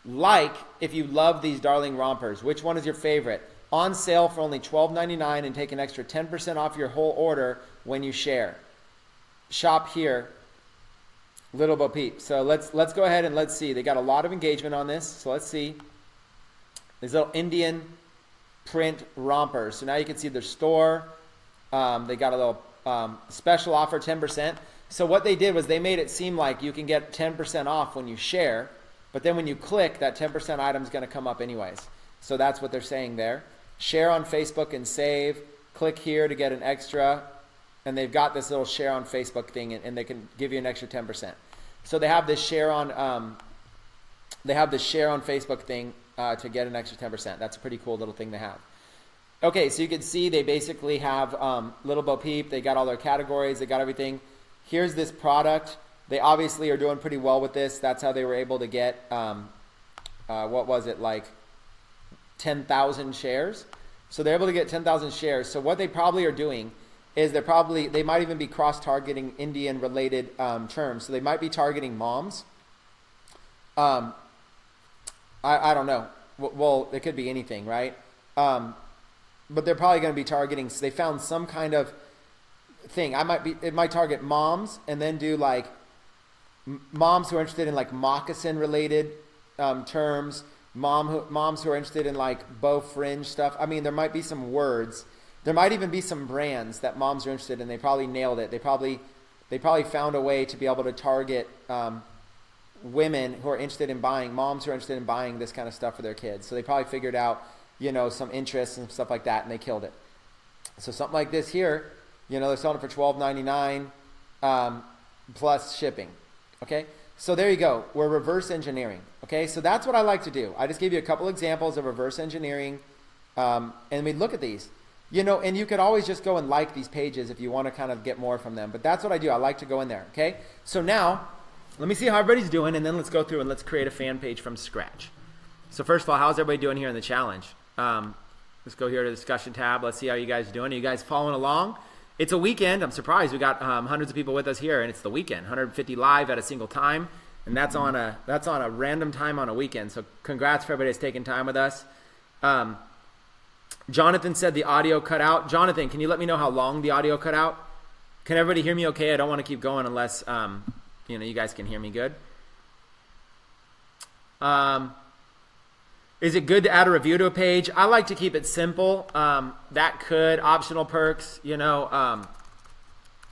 Like, if you love these darling rompers, which one is your favorite? On sale for only $12.99 and take an extra 10% off your whole order when you share. Shop here. Little Bo Peep. So let's go ahead and let's see. They got a lot of engagement on this. So let's see. These little Indian print rompers. So now you can see their store. They got a little special offer, 10%. So what they did was they made it seem like you can get 10% off when you share, but then when you click, that 10% item is going to come up anyways. So that's what they're saying there. Share on Facebook and save. Click here to get an extra. And they've got this little share on Facebook thing, and they can give you an extra 10%. So they have this share on Facebook thing to get an extra 10%. That's a pretty cool little thing to have. Okay, so you can see they basically have Little Bo Peep. They got all their categories. They got everything. Here's this product. They obviously are doing pretty well with this. That's how they were able to get, what was it, like 10,000 shares. So they're able to get 10,000 shares. So what they probably are doing is they might even be cross-targeting Indian related terms. So they might be targeting moms. I don't know. Well, it could be anything, right? But they're probably going to be targeting, so they found some kind of thing. It might target moms and then do like moms who are interested in like moccasin related terms, moms who are interested in like bow fringe stuff. I mean, there might be some words. There might even be some brands that moms are interested in. They probably nailed it. They probably found a way to be able to target women who are interested in buying, moms who are interested in buying this kind of stuff for their kids. So they probably figured out, some interests and stuff like that, and they killed it. So something like this here, they're selling it for $12.99 plus shipping. Okay, so there you go. We're reverse engineering. Okay, so that's what I like to do. I just gave you a couple examples of reverse engineering, and we look at these. And you could always just go and like these pages if you want to kind of get more from them. But that's what I do. I like to go in there. Okay. So now, let me see how everybody's doing, and then let's go through and let's create a fan page from scratch. So first of all, how's everybody doing here in the challenge? Let's go here to the discussion tab. Let's see how you guys are doing. Are you guys following along? It's a weekend. I'm surprised we got hundreds of people with us here, and it's the weekend. 150 live at a single time, and that's on a random time on a weekend. So congrats for everybody that's taking time with us. Jonathan said the audio cut out. Jonathan, can you let me know how long the audio cut out? Can everybody hear me okay? I don't want to keep going unless, you guys can hear me good. Is it good to add a review to a page? I like to keep it simple. That could, optional perks, you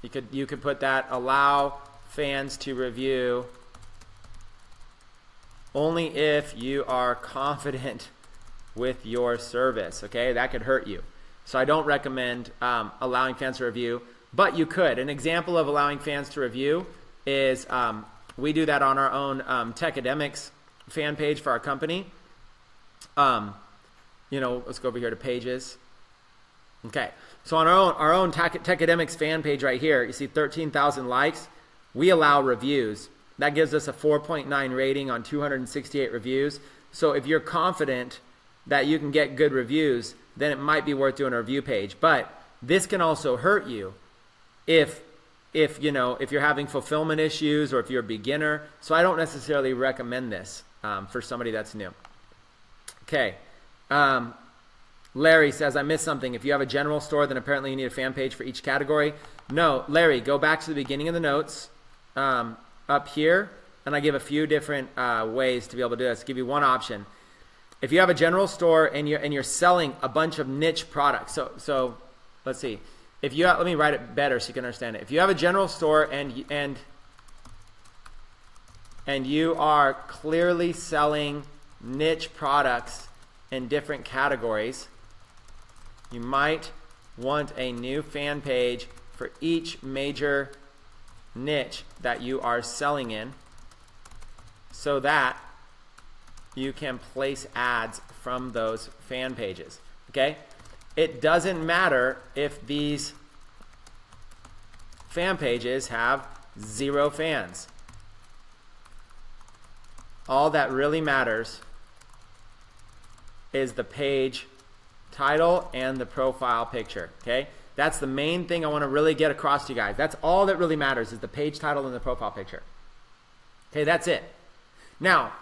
could put that, allow fans to review only if you are confident with your service, okay? That could hurt you. So I don't recommend allowing fans to review, but you could. An example of allowing fans to review is we do that on our own Techademics fan page for our company. Let's go over here to pages. Okay, so on our own Techademics fan page right here, you see 13,000 likes. We allow reviews. That gives us a 4.9 rating on 268 reviews. So if you're confident that you can get good reviews, then it might be worth doing a review page. But this can also hurt you if you're having fulfillment issues or if you're a beginner. So I don't necessarily recommend this for somebody that's new. Okay. Larry says, I missed something. If you have a general store, then apparently you need a fan page for each category. No, Larry, go back to the beginning of the notes up here, and I give a few different ways to be able to do this. Give you one option. If you have a general store and you're selling a bunch of niche products, so let's see. Let me write it better so you can understand it. If you have a general store and you are clearly selling niche products in different categories, you might want a new fan page for each major niche that you are selling in so that you can place ads from those fan pages. Okay? It doesn't matter if these fan pages have 0 fans. All that really matters is the page title and the profile picture. Okay? That's the main thing I want to really get across to you guys. That's all that really matters is the page title and the profile picture. Okay, that's it. Now,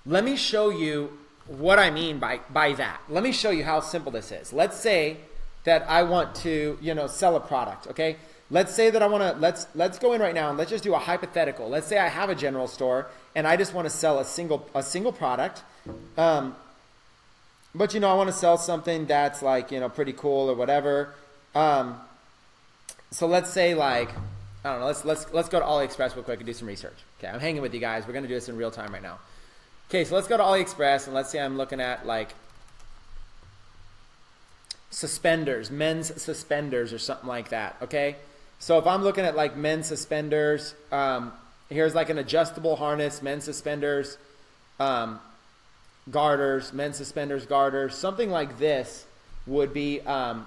let me show you what I mean by that. Let me show you how simple this is. Let's say that I want to, sell a product, okay? Let's say that I want to, let's go in right now and let's just do a hypothetical. Let's say I have a general store and I just want to sell a single product. But I want to sell something that's like, pretty cool or whatever. So let's say like, I don't know, let's go to AliExpress real quick and do some research. Okay, I'm hanging with you guys. We're going to do this in real time right now. Okay, so let's go to AliExpress and let's say I'm looking at like suspenders, men's suspenders or something like that, okay? So if I'm looking at like men's suspenders, here's like an adjustable harness, men's suspenders, garters, men's suspenders, garters, something like this would be an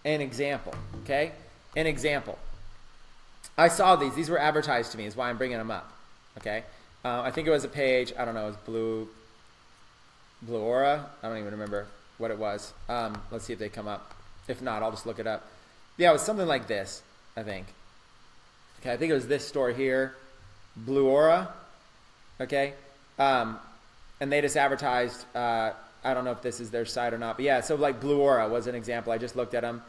example, okay? An example. I saw these were advertised to me is why I'm bringing them up, okay? I think it was a page, I don't know, it was Blue Aura, I don't even remember what it was. Let's see if they come up. If not, I'll just look it up. Yeah, it was something like this, I think. Okay, I think it was this store here, Blue Aura, okay? And they just advertised, I don't know if this is their site or not, but yeah, so like Blue Aura was an example. I just looked at them.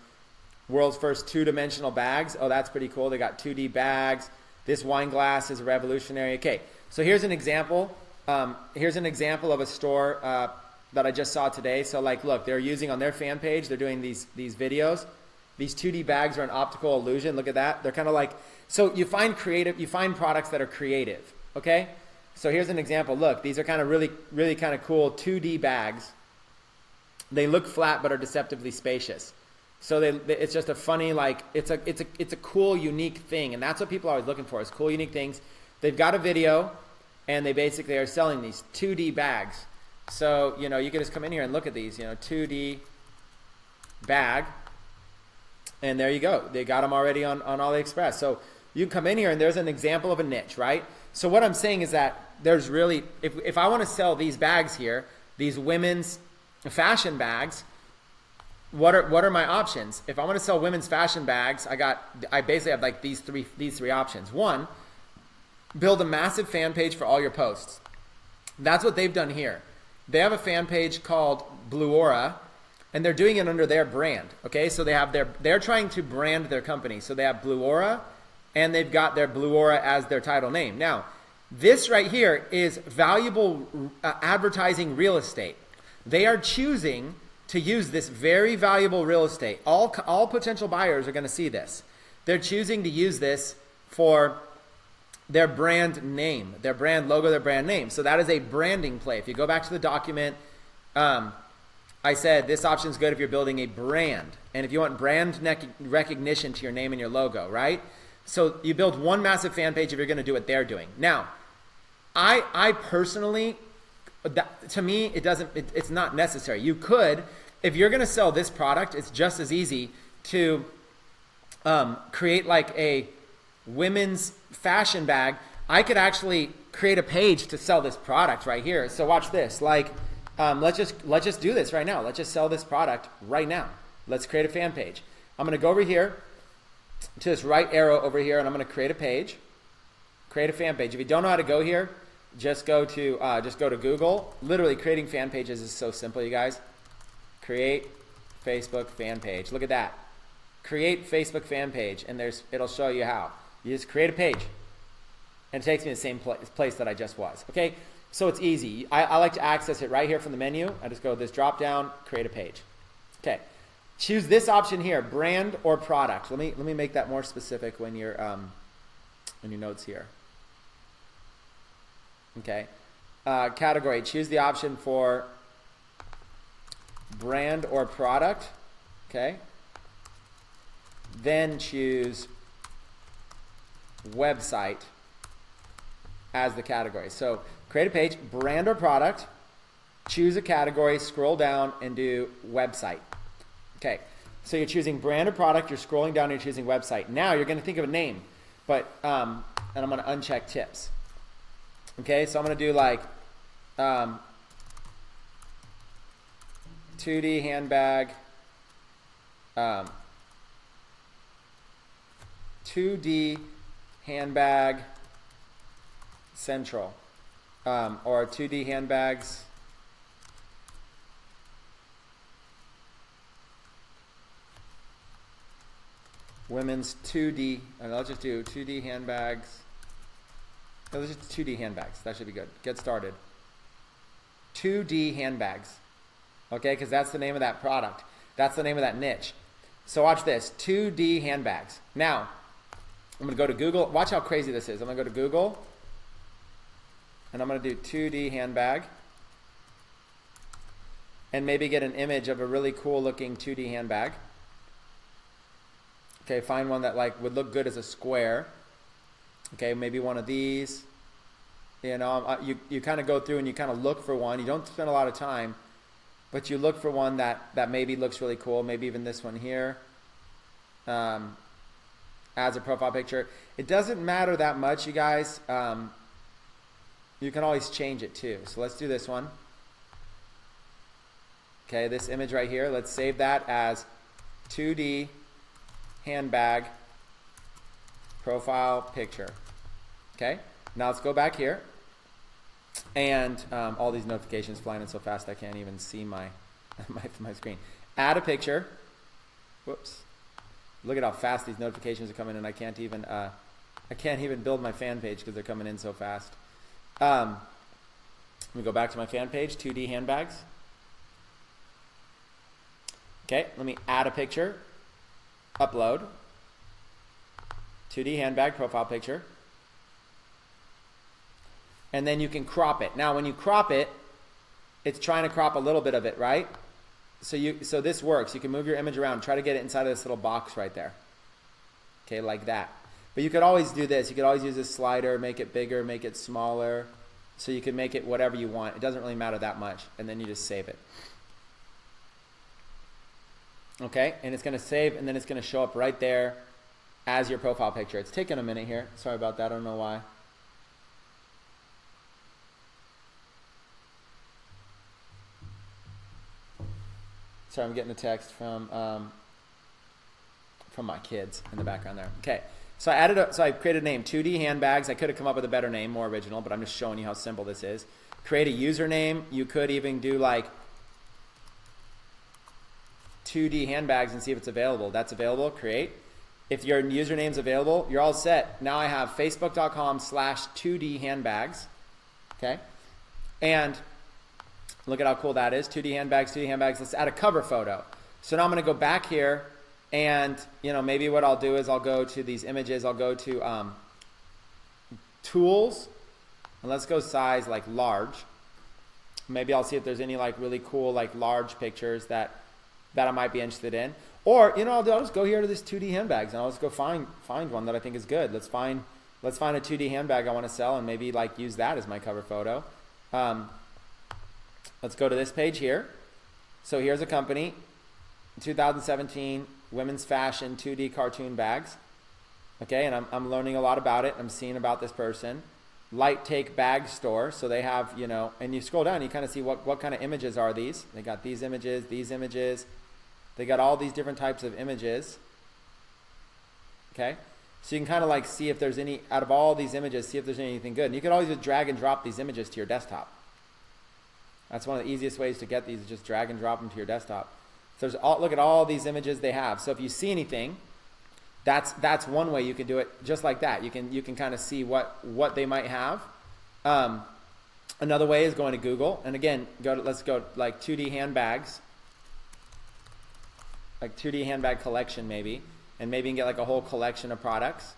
World's first 2-dimensional bags. Oh, that's pretty cool. They got 2D bags. This wine glass is revolutionary. Okay, so here's an example. Here's an example of a store that I just saw today. So like, look, they're using on their fan page, they're doing these videos. These 2D bags are an optical illusion. Look at that. They're kind of like, so you find products that are creative, okay? So here's an example. Look, these are kind of really kind of cool 2D bags. They look flat but are deceptively spacious. So it's just a funny, like, it's a cool, unique thing. And that's what people are always looking for, is cool, unique things. They've got a video, and they basically are selling these 2D bags. So, you can just come in here and look at these, 2D bag. And there you go. They got them already on AliExpress. So you can come in here, and there's an example of a niche, right? So what I'm saying is that there's really, if I want to sell these bags here, these women's fashion bags, what are my options? If I want to sell women's fashion bags, I basically have like these three options. One, build a massive fan page for all your posts. That's what they've done here. They have a fan page called Blue Aura, and they're doing it under their brand. Okay, so they're trying to brand their company. So they have Blue Aura, and they've got their Blue Aura as their title name. Now, this right here is valuable advertising real estate. They are choosing to use this very valuable real estate. All potential buyers are going to see this. They're choosing to use this for their brand name, their brand logo, their brand name. So that is a branding play. If you go back to the document, I said this option is good if you're building a brand. And if you want brand recognition to your name and your logo, right? So you build one massive fan page if you're going to do what they're doing. Now, I personally, to me, it's not necessary. You could, if you're going to sell this product, it's just as easy to create like a women's fashion bag. I could actually create a page to sell this product right here. So watch this. Like, let's just do this right now. Let's just sell this product right now. Let's create a fan page. I'm going to go over here to this right arrow over here, and I'm going to create a page, create a fan page. If you don't know how to go here, just go to Google. Literally, creating fan pages is so simple, you guys. Create Facebook fan page. Look at that. Create Facebook fan page, and it'll show you how. You just create a page, and it takes me to the same place that I just was. Okay, so it's easy. I like to access it right here from the menu. I just go to this drop down, create a page. Okay, choose this option here, brand or product. Let me make that more specific when you're in your notes here. Okay, category. Choose the option for brand or product. Okay. Then choose website as the category. So create a page, brand or product, choose a category, scroll down, and do website. Okay, so you're choosing brand or product, you're scrolling down, and you're choosing website. Now you're going to think of a name, but and I'm going to uncheck tips. Okay, so I'm going to do like 2D handbag, 2D handbag central, or 2D handbags women's 2D, and I'll just do 2D handbags. No, let's just 2D handbags. That should be good. Get started. 2D handbags. Okay, because that's the name of that product. That's the name of that niche. So watch this, 2D handbags. Now, I'm going to go to Google. Watch how crazy this is. I'm going to go to Google, and I'm going to do 2D handbag, and maybe get an image of a really cool looking 2D handbag. Okay, find one that like would look good as a square. Okay, maybe one of these. You know, you kind of go through and you kind of look for one. You don't spend a lot of time, but you look for one that maybe looks really cool. Maybe even this one here. As a profile picture. It doesn't matter that much, you guys. You can always change it too. So let's do this one. Okay, this image right here, let's save that as 2D handbag profile picture. Okay, now let's go back here. And all these notifications flying in so fast I can't even see my screen. Add a picture. Whoops. Look at how fast these notifications are coming in. I can't even build my fan page because they're coming in so fast. Let me go back to my fan page, 2D handbags. Okay, let me add a picture. Upload. 2D handbag profile picture. And then you can crop it. Now when you crop it, it's trying to crop a little bit of it, right? So this works. You can move your image around. Try to get it inside of this little box right there. Okay, like that. But you could always do this. You could always use this slider, make it bigger, make it smaller. So you can make it whatever you want. It doesn't really matter that much. And then you just save it. Okay, and it's going to save, and then it's going to show up right there as your profile picture. It's taking a minute here. Sorry about that. I don't know why. Sorry, I'm getting a text from my kids in the background there. Okay, so I created a name, 2D handbags. I could have come up with a better name, more original, but I'm just showing you how simple this is. Create a username. You could even do like 2D handbags and see if it's available. That's available, create. If your username's available, you're all set. Now I have facebook.com/2D handbags, okay? And look at how cool that is, 2D handbags, 2D handbags. Let's add a cover photo. So now I'm gonna go back here and, you know, maybe what I'll do is I'll go to these images, I'll go to tools, and let's go size like large. Maybe I'll see if there's any like really cool like large pictures that I might be interested in. Or, you know, I'll just go here to this 2D handbags and I'll just go find one that I think is good. Let's find a 2D handbag I want to sell and maybe like use that as my cover photo. Let's go to this page here. So here's a company, 2017 women's fashion 2D cartoon bags. Okay, and I'm learning a lot about it. I'm seeing about this person. Light Take Bag Store. So they have, you know, and you scroll down, you kind of see what kind of images are these. They got these images, these images. They got all these different types of images. Okay, so you can kind of like see if there's any, out of all these images, see if there's anything good. And you can always just drag and drop these images to your desktop. That's one of the easiest ways to get these, is just drag and drop them to your desktop. So look at all these images they have. So if you see anything, that's one way you can do it, just like that. You can kind of see what they might have. Another way is going to Google, and again, let's go like 2D handbags, like 2D handbag collection maybe, and maybe you can get like a whole collection of products.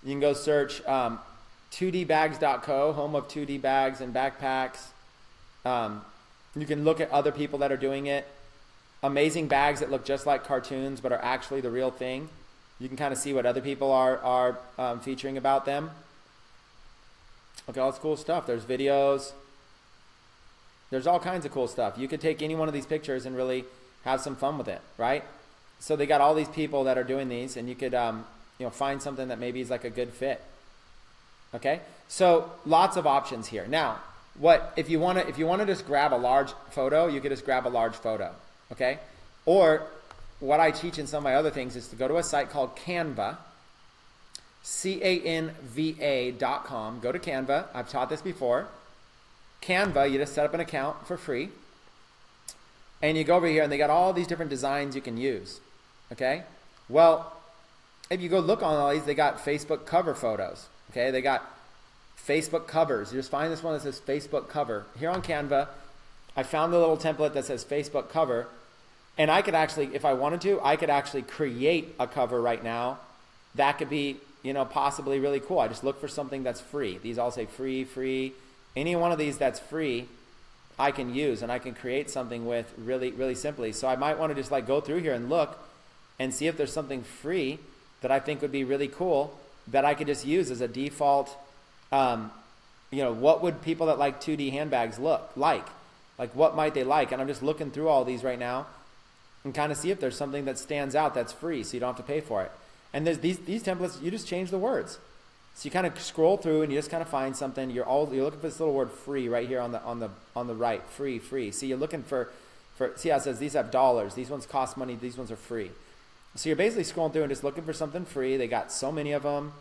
You can go search 2dbags.co, home of 2D bags and backpacks. You can look at other people that are doing it. Amazing bags that look just like cartoons but are actually the real thing. You can kind of see what other people are featuring about them. Okay, all this cool stuff. There's videos. There's all kinds of cool stuff. You could take any one of these pictures and really have some fun with it, right? So they got all these people that are doing these, and you could you know, find something that maybe is like a good fit. Okay, so lots of options here. Now, if you want to just grab a large photo, you could just grab a large photo. Okay, or what I teach in some of my other things is to go to a site called Canva, canva.com. Go to Canva. I've taught this before. Canva, you just set up an account for free, and you go over here, and they got all these different designs you can use. Okay, well, if you go look on all these, they got Facebook cover photos. Okay, they got Facebook covers. You just find this one that says Facebook cover. Here on Canva, I found the little template that says Facebook cover, and I could actually, if I wanted to, I could actually create a cover right now that could be, you know, possibly really cool. I just look for something that's free. These all say free, free. Any one of these that's free, I can use, and I can create something with really, really simply. So I might want to just like go through here and look and see if there's something free that I think would be really cool that I could just use as a default. You know, what would people that like 2D handbags look like? Like, what might they like? And I'm just looking through all these right now and kind of see if there's something that stands out that's free, so you don't have to pay for it. And there's these templates, you just change the words. So you kind of scroll through and you just kind of find something. You're looking for this little word free right here on the right. Free. See, you're looking for see how it says these have dollars. These ones cost money. These ones are free. So you're basically scrolling through and just looking for something free. They got so many of them.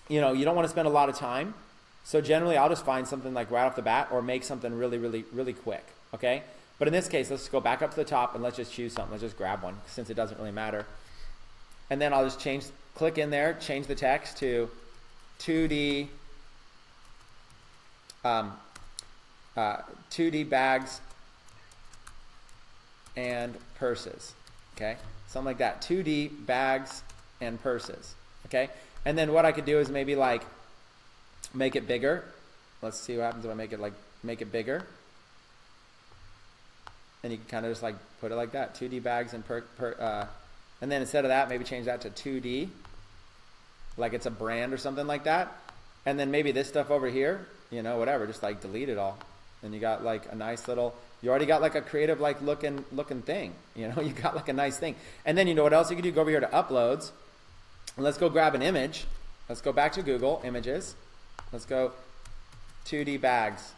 You know, you don't want to spend a lot of time. So generally, I'll just find something like right off the bat or make something really, really, really quick, okay? But in this case, let's go back up to the top and let's just choose something. Let's just grab one since it doesn't really matter. And then I'll just click in there, change the text to 2D, 2D bags and purses, okay? Something like that, 2D bags and purses, okay? And then what I could do is maybe like make it bigger. Let's see what happens if I make it bigger. And you can kind of just like put it like that, 2D bags and and then instead of that, maybe change that to 2D, like it's a brand or something like that. And then maybe this stuff over here, you know, whatever, just like delete it all. And you got like a nice little, you already got like a creative like looking thing, you know, you got like a nice thing. And then you know what else you can do? Go over here to uploads. And let's go grab an image. Let's go back to Google Images. Let's go 2D bags.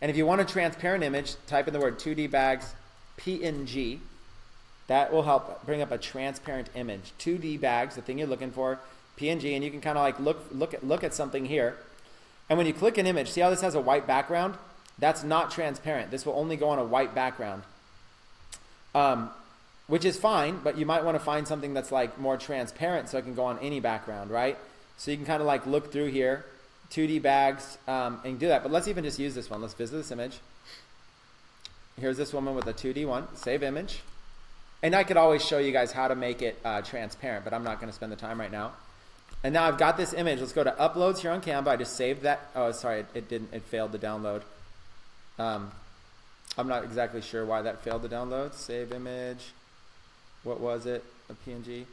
And if you want a transparent image, type in the word 2D bags PNG. That will help bring up a transparent image. 2D bags, the thing you're looking for, PNG, and you can kind of like look at something here. And when you click an image, see how this has a white background? That's not transparent. This will only go on a white background. which is fine, but you might want to find something that's like more transparent so it can go on any background, right? So you can kind of like look through here, 2D bags, and do that. But let's even just use this one. Let's visit this image. Here's this woman with a 2D one, save image. And I could always show you guys how to make it transparent, but I'm not going to spend the time right now. And now I've got this image. Let's go to uploads here on Canva. I just saved that. Oh, sorry, it failed to download. I'm not exactly sure why that failed to download. Save image. What was it? A PNG.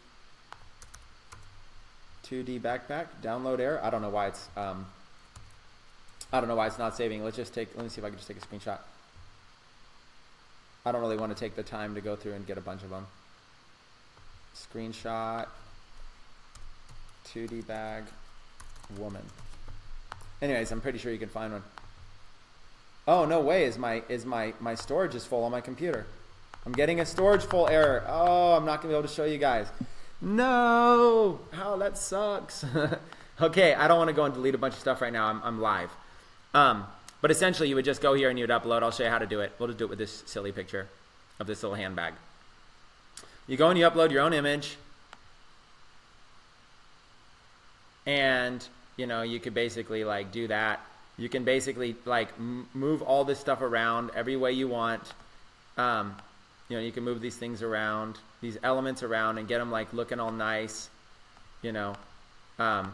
2D backpack. Download error. I don't know why it's not saving. Let me see if I can just take a screenshot. I don't really want to take the time to go through and get a bunch of them. Screenshot. 2D bag. Woman. Anyways, I'm pretty sure you can find one. Oh, no way is my storage is full on my computer. I'm getting a storage full error. Oh, I'm not going to be able to show you guys. No! How that sucks. Okay, I don't want to go and delete a bunch of stuff right now. I'm live. But essentially, you would just go here and you would upload. I'll show you how to do it. We'll just do it with this silly picture of this little handbag. You go and you upload your own image. And, you know, you could basically like do that. You can basically like move all this stuff around every way you want. You know, you can move these things around, these elements around, and get them like looking all nice. You know, watch,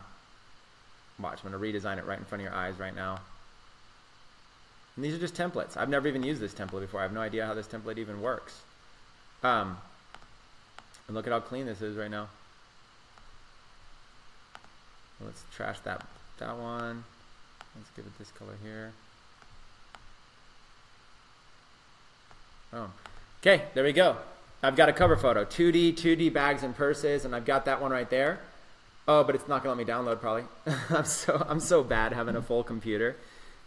I'm going to redesign it right in front of your eyes right now. And these are just templates. I've never even used this template before. I have no idea how this template even works. And look at how clean this is right now. Let's trash that one. Let's give it this color here. Oh, okay, there we go. I've got a cover photo, 2D bags and purses, and I've got that one right there. Oh, but it's not gonna let me download probably. I'm so bad having a full computer.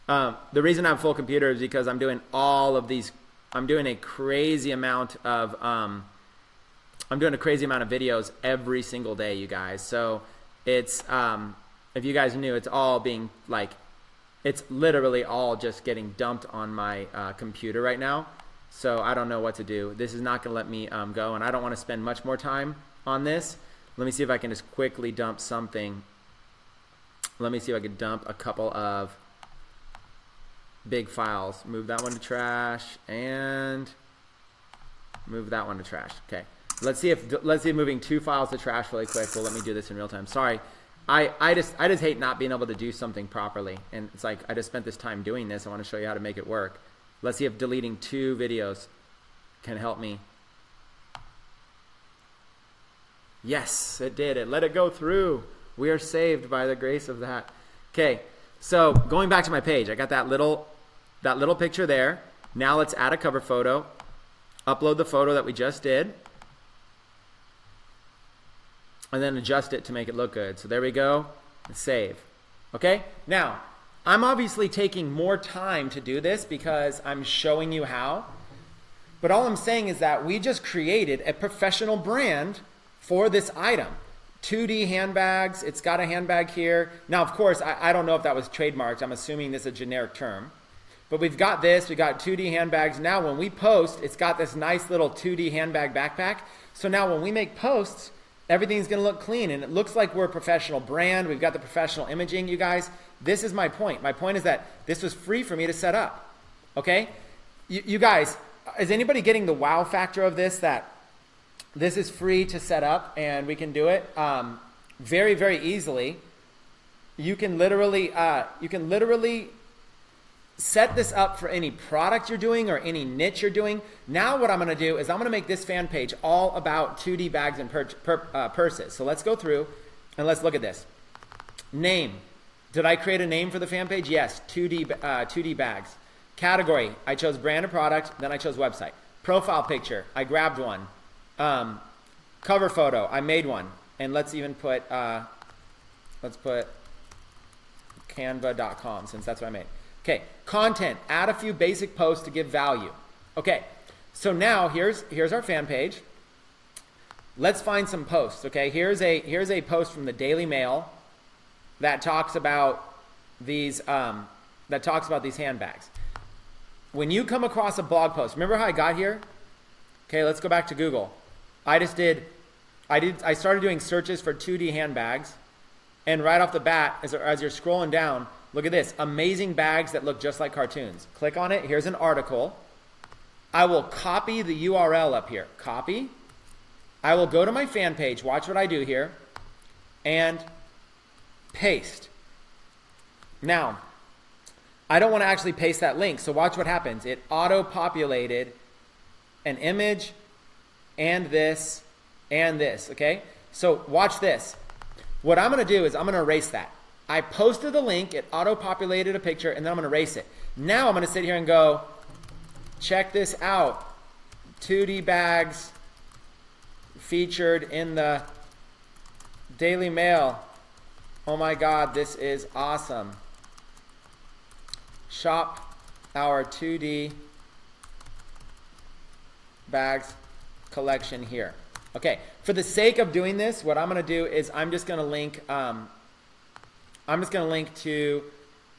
The reason I have a full computer is because I'm doing all of these. I'm doing a crazy amount of videos every single day, you guys. So it's if you guys knew, it's all being like, it's literally all just getting dumped on my computer right now. So I don't know what to do. This is not going to let me go, and I don't want to spend much more time on this. Let me see if I can just quickly dump something. Let me see if I can dump a couple of big files. Move that one to trash and move that one to trash. Okay. Let's see if moving 2 files to trash really quick will let me do this in real time. Sorry. I just hate not being able to do something properly. And it's like, I just spent this time doing this. I want to show you how to make it work. Let's see if deleting 2 videos can help me. Yes, it did. It let it go through. We are saved by the grace of that. Okay, so going back to my page, I got that little picture there. Now let's add a cover photo. Upload the photo that we just did. And then adjust it to make it look good. So there we go. Save. Okay, now I'm obviously taking more time to do this because I'm showing you how. But all I'm saying is that we just created a professional brand for this item. 2D handbags. It's got a handbag here. Now, of course, I don't know if that was trademarked. I'm assuming this is a generic term. But we've got this. We've got 2D handbags. Now, when we post, it's got this nice little 2D handbag backpack. So now when we make posts, everything's going to look clean. And it looks like we're a professional brand. We've got the professional imaging, you guys. This is my point. My point is that this was free for me to set up. Okay? You guys, is anybody getting the wow factor of this, that this is free to set up and we can do it very, very easily? You can literally set this up for any product you're doing or any niche you're doing. Now what I'm going to do is I'm going to make this fan page all about 2D bags and purses. So let's go through and let's look at this. Name. Did I create a name for the fan page? Yes, 2D bags. Category, I chose brand or product, then I chose website. Profile picture, I grabbed one. Cover photo, I made one. And let's even put, let's put canva.com since that's what I made. Okay, content, add a few basic posts to give value. Okay, so now here's our fan page. Let's find some posts, okay? Here's a post from the Daily Mail that talks about these handbags. When you come across a blog post, remember how I got here? Okay, let's go back to Google. I started doing searches for 2D handbags, and right off the bat, as you're scrolling down, look at this, amazing bags that look just like cartoons. Click on it, here's an article. I will copy the URL up here, copy. I will go to my fan page, watch what I do here, and paste. Now, I don't want to actually paste that link, so watch what happens. It auto-populated an image and this, okay? So watch this. What I'm going to do is I'm going to erase that. I posted the link, it auto-populated a picture, and then I'm going to erase it. Now I'm going to sit here and go, check this out. 2D bags featured in the Daily Mail. Oh my God, this is awesome. Shop our 2D bags collection here. Okay, for the sake of doing this, what I'm going to do is I'm just going to link to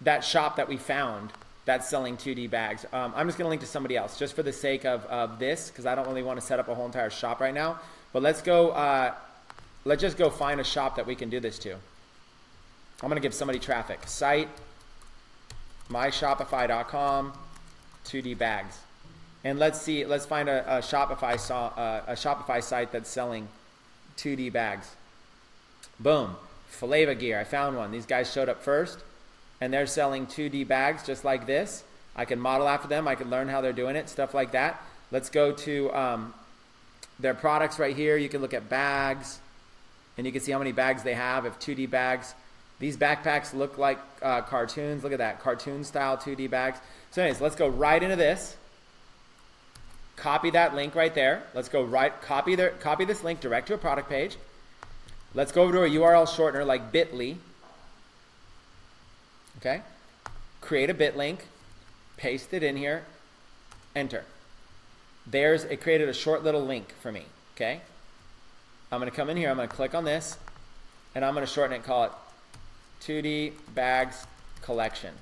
that shop that we found that's selling 2D bags. I'm just going to link to somebody else just for the sake of this, because I don't really want to set up a whole entire shop right now. But let's just go find a shop that we can do this to. I'm going to give somebody traffic. Site, myshopify.com, 2D bags. And let's find a Shopify site that's selling 2D bags. Boom, Flava Gear, I found one. These guys showed up first, and they're selling 2D bags just like this. I can model after them. I can learn how they're doing it, stuff like that. Let's go to their products right here. You can look at bags, and you can see how many bags they have. If 2D bags, these backpacks look like cartoons. Look at that, cartoon style 2D bags. So anyways, let's go right into this. Copy that link right there. Let's go copy this link direct to a product page. Let's go over to a URL shortener like bit.ly. Okay. Create a bit link, paste it in here, enter. It created a short little link for me. Okay. I'm going to come in here, I'm going to click on this, and I'm going to shorten it, call it 2D bags collection.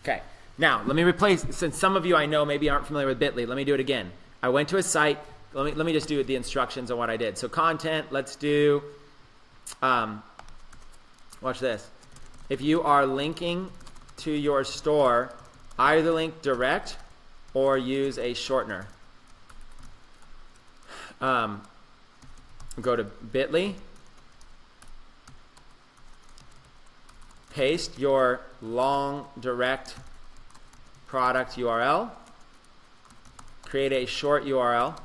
Okay. Now, let me replace, since some of you I know maybe aren't familiar with bit.ly, let me do it again. I went to a site. Let me just do the instructions on what I did. So content, let's do, watch this. If you are linking to your store, either link direct or use a shortener. Go to bit.ly, paste your long direct product URL, create a short URL,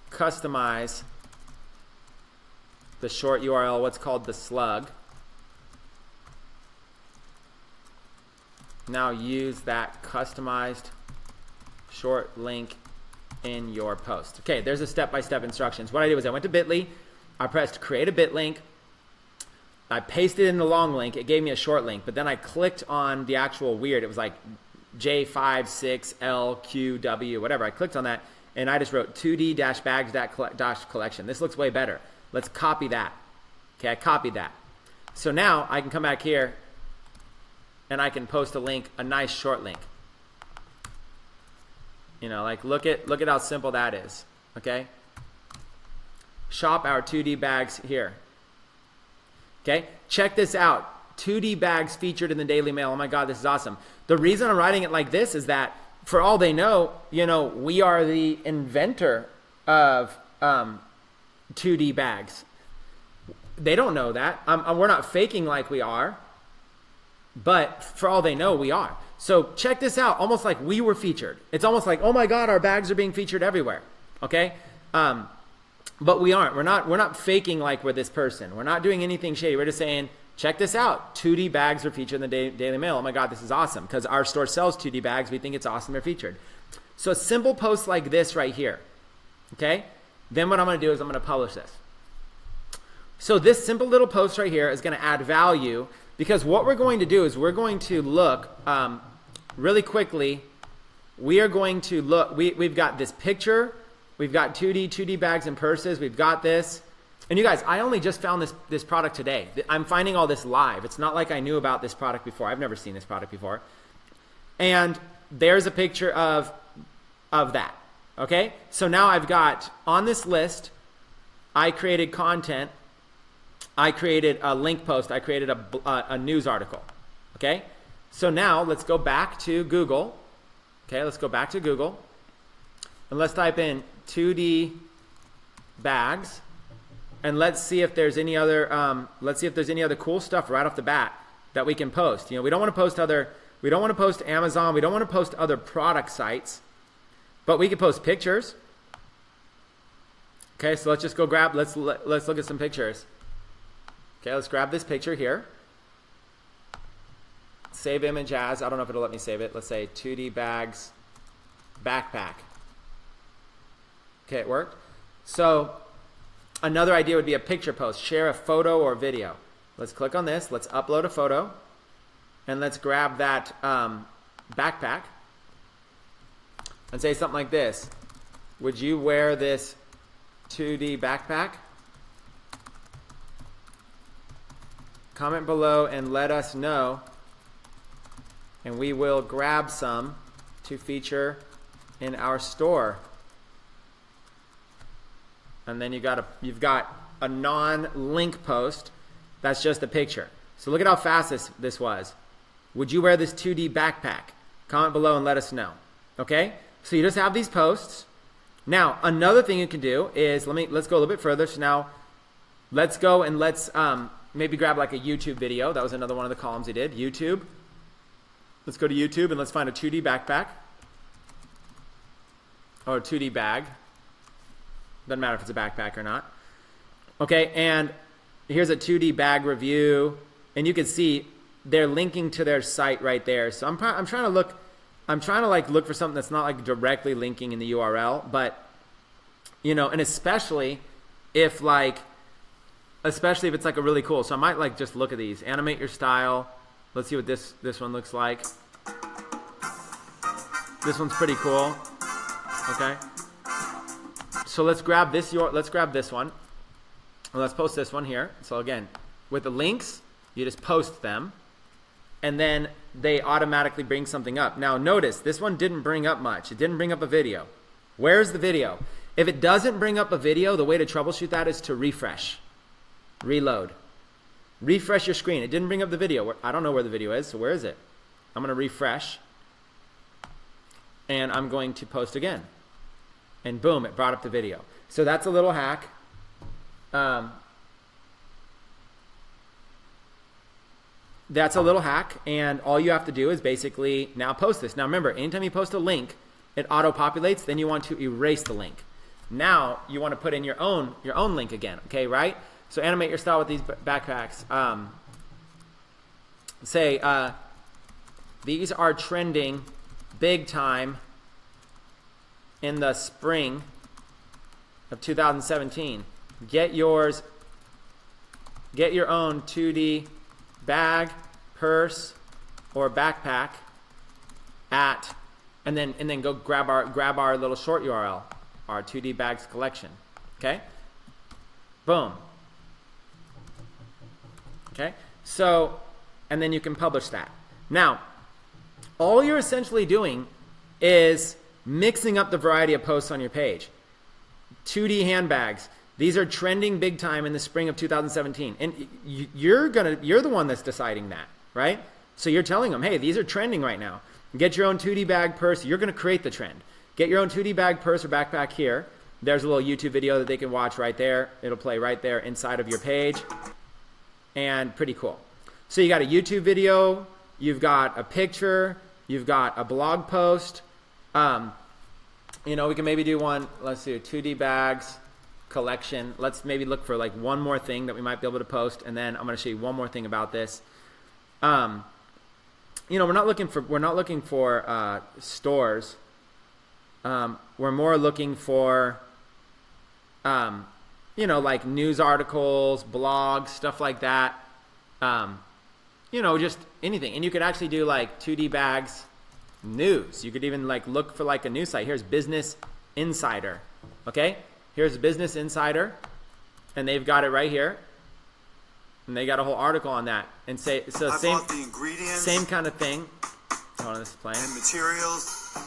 customize the short URL, what's called the slug. Now use that customized short link in your post. Okay, there's a step-by-step instructions. What I did was I went to bit.ly, I pressed create a bit link, I pasted in the long link, it gave me a short link, but then I clicked on the actual weird, it was like J56LQW, whatever. I clicked on that, and I just wrote 2D-bags-collection. This looks way better. Let's copy that. Okay, I copied that. So now I can come back here, and I can post a link, a nice short link. You know, like look at how simple that is. Okay? Shop our 2D bags here. Okay, check this out. 2D bags featured in the Daily Mail. Oh my God, this is awesome. The reason I'm writing it like this is that for all they know, we are the inventor of 2D bags. They don't know that. We're not faking like we are, but for all they know, we are. So check this out. Almost like we were featured. It's almost like, oh my God, our bags are being featured everywhere. Okay. But we aren't. We're not faking like we're this person. We're not doing anything shady. We're just saying, check this out. 2D bags are featured in the Daily Mail. Oh my God, this is awesome. Because our store sells 2D bags. We think it's awesome they're featured. So a simple post like this right here. Okay? Then what I'm going to do is I'm going to publish this. So this simple little post right here is going to add value, because what we're going to do is we're going to look really quickly. We are going to look. We've got this picture. We've got 2D bags and purses. We've got this. And you guys, I only just found this product today. I'm finding all this live. It's not like I knew about this product before. I've never seen this product before. And there's a picture of of that. Okay, so now I've got on this list, I created content, I created a link post, I created a news article. Okay, so now let's go back to Google. Okay, let's go back to Google and let's type in 2D bags, and let's see if there's any other cool stuff right off the bat that we can post. You know, we don't want to post Amazon, we don't want to post other product sites, but we can post pictures. Okay, so let's just go grab, let's look at some pictures. Okay, let's grab this picture here. Save image as, I don't know if it'll let me save it. Let's say 2D bags backpack. Okay, it worked. So another idea would be a picture post. Share a photo or video. Let's click on this. Let's upload a photo. And let's grab that backpack and say something like this. Would you wear this 2D backpack? Comment below and let us know, and we will grab some to feature in our store. And then you've got a non-link post that's just a picture. So look at how fast this was. Would you wear this 2D backpack? Comment below and let us know. Okay? So you just have these posts. Now, another thing you can do is, let's go a little bit further. So now, let's go and let's maybe grab like a YouTube video. That was another one of the columns he did. YouTube. Let's go to YouTube and let's find a 2D backpack. Or a 2D bag. Doesn't matter if it's a backpack or not. Okay, and here's a 2D bag review. And you can see they're linking to their site right there. So I'm trying to look for something that's not like directly linking in the URL, but you know, and especially if it's like a really cool. So I might like just look at these. Animate your style. Let's see what this one looks like. This one's pretty cool. Okay. So let's grab this one. And let's post this one here. So again, with the links, you just post them, and then they automatically bring something up. Now notice, this one didn't bring up much. It didn't bring up a video. Where's the video? If it doesn't bring up a video, the way to troubleshoot that is to refresh. Reload. Refresh your screen. It didn't bring up the video. I don't know where the video is, so where is it? I'm going to refresh, and I'm going to post again. And boom, it brought up the video. So that's a little hack. That's a little hack, and all you have to do is basically now post this. Now remember, anytime you post a link, it auto-populates, then you want to erase the link. Now you want to put in your own link again, okay, right? So animate your style with these backpacks. These are trending big time in the spring of 2017. Get your own 2D bag, purse, or backpack at, and then go grab our little short URL, our 2D bags collection. Okay? Boom. Okay? So, and then you can publish that. Now, all you're essentially doing is mixing up the variety of posts on your page. 2D handbags. These are trending big time in the spring of 2017. And you're the one that's deciding that, right? So you're telling them, hey, these are trending right now. Get your own 2D bag purse. You're going to create the trend. Get your own 2D bag purse or backpack here. There's a little YouTube video that they can watch right there. It'll play right there inside of your page. And pretty cool. So you got a YouTube video. You've got a picture. You've got a blog post. We can maybe do one. Let's do 2D bags collection. Let's maybe look for like one more thing that we might be able to post, and then I'm going to show you one more thing about this. We're not looking for stores. We're more looking for like news articles, blogs, stuff like that. Just anything. And you could actually do like 2D bags news. You could even like look for like a news site. Here's Business Insider. Okay? Here's Business Insider, and they've got it right here, and they got a whole article on that. And same kind of thing. Hold on, this is playing. And materials.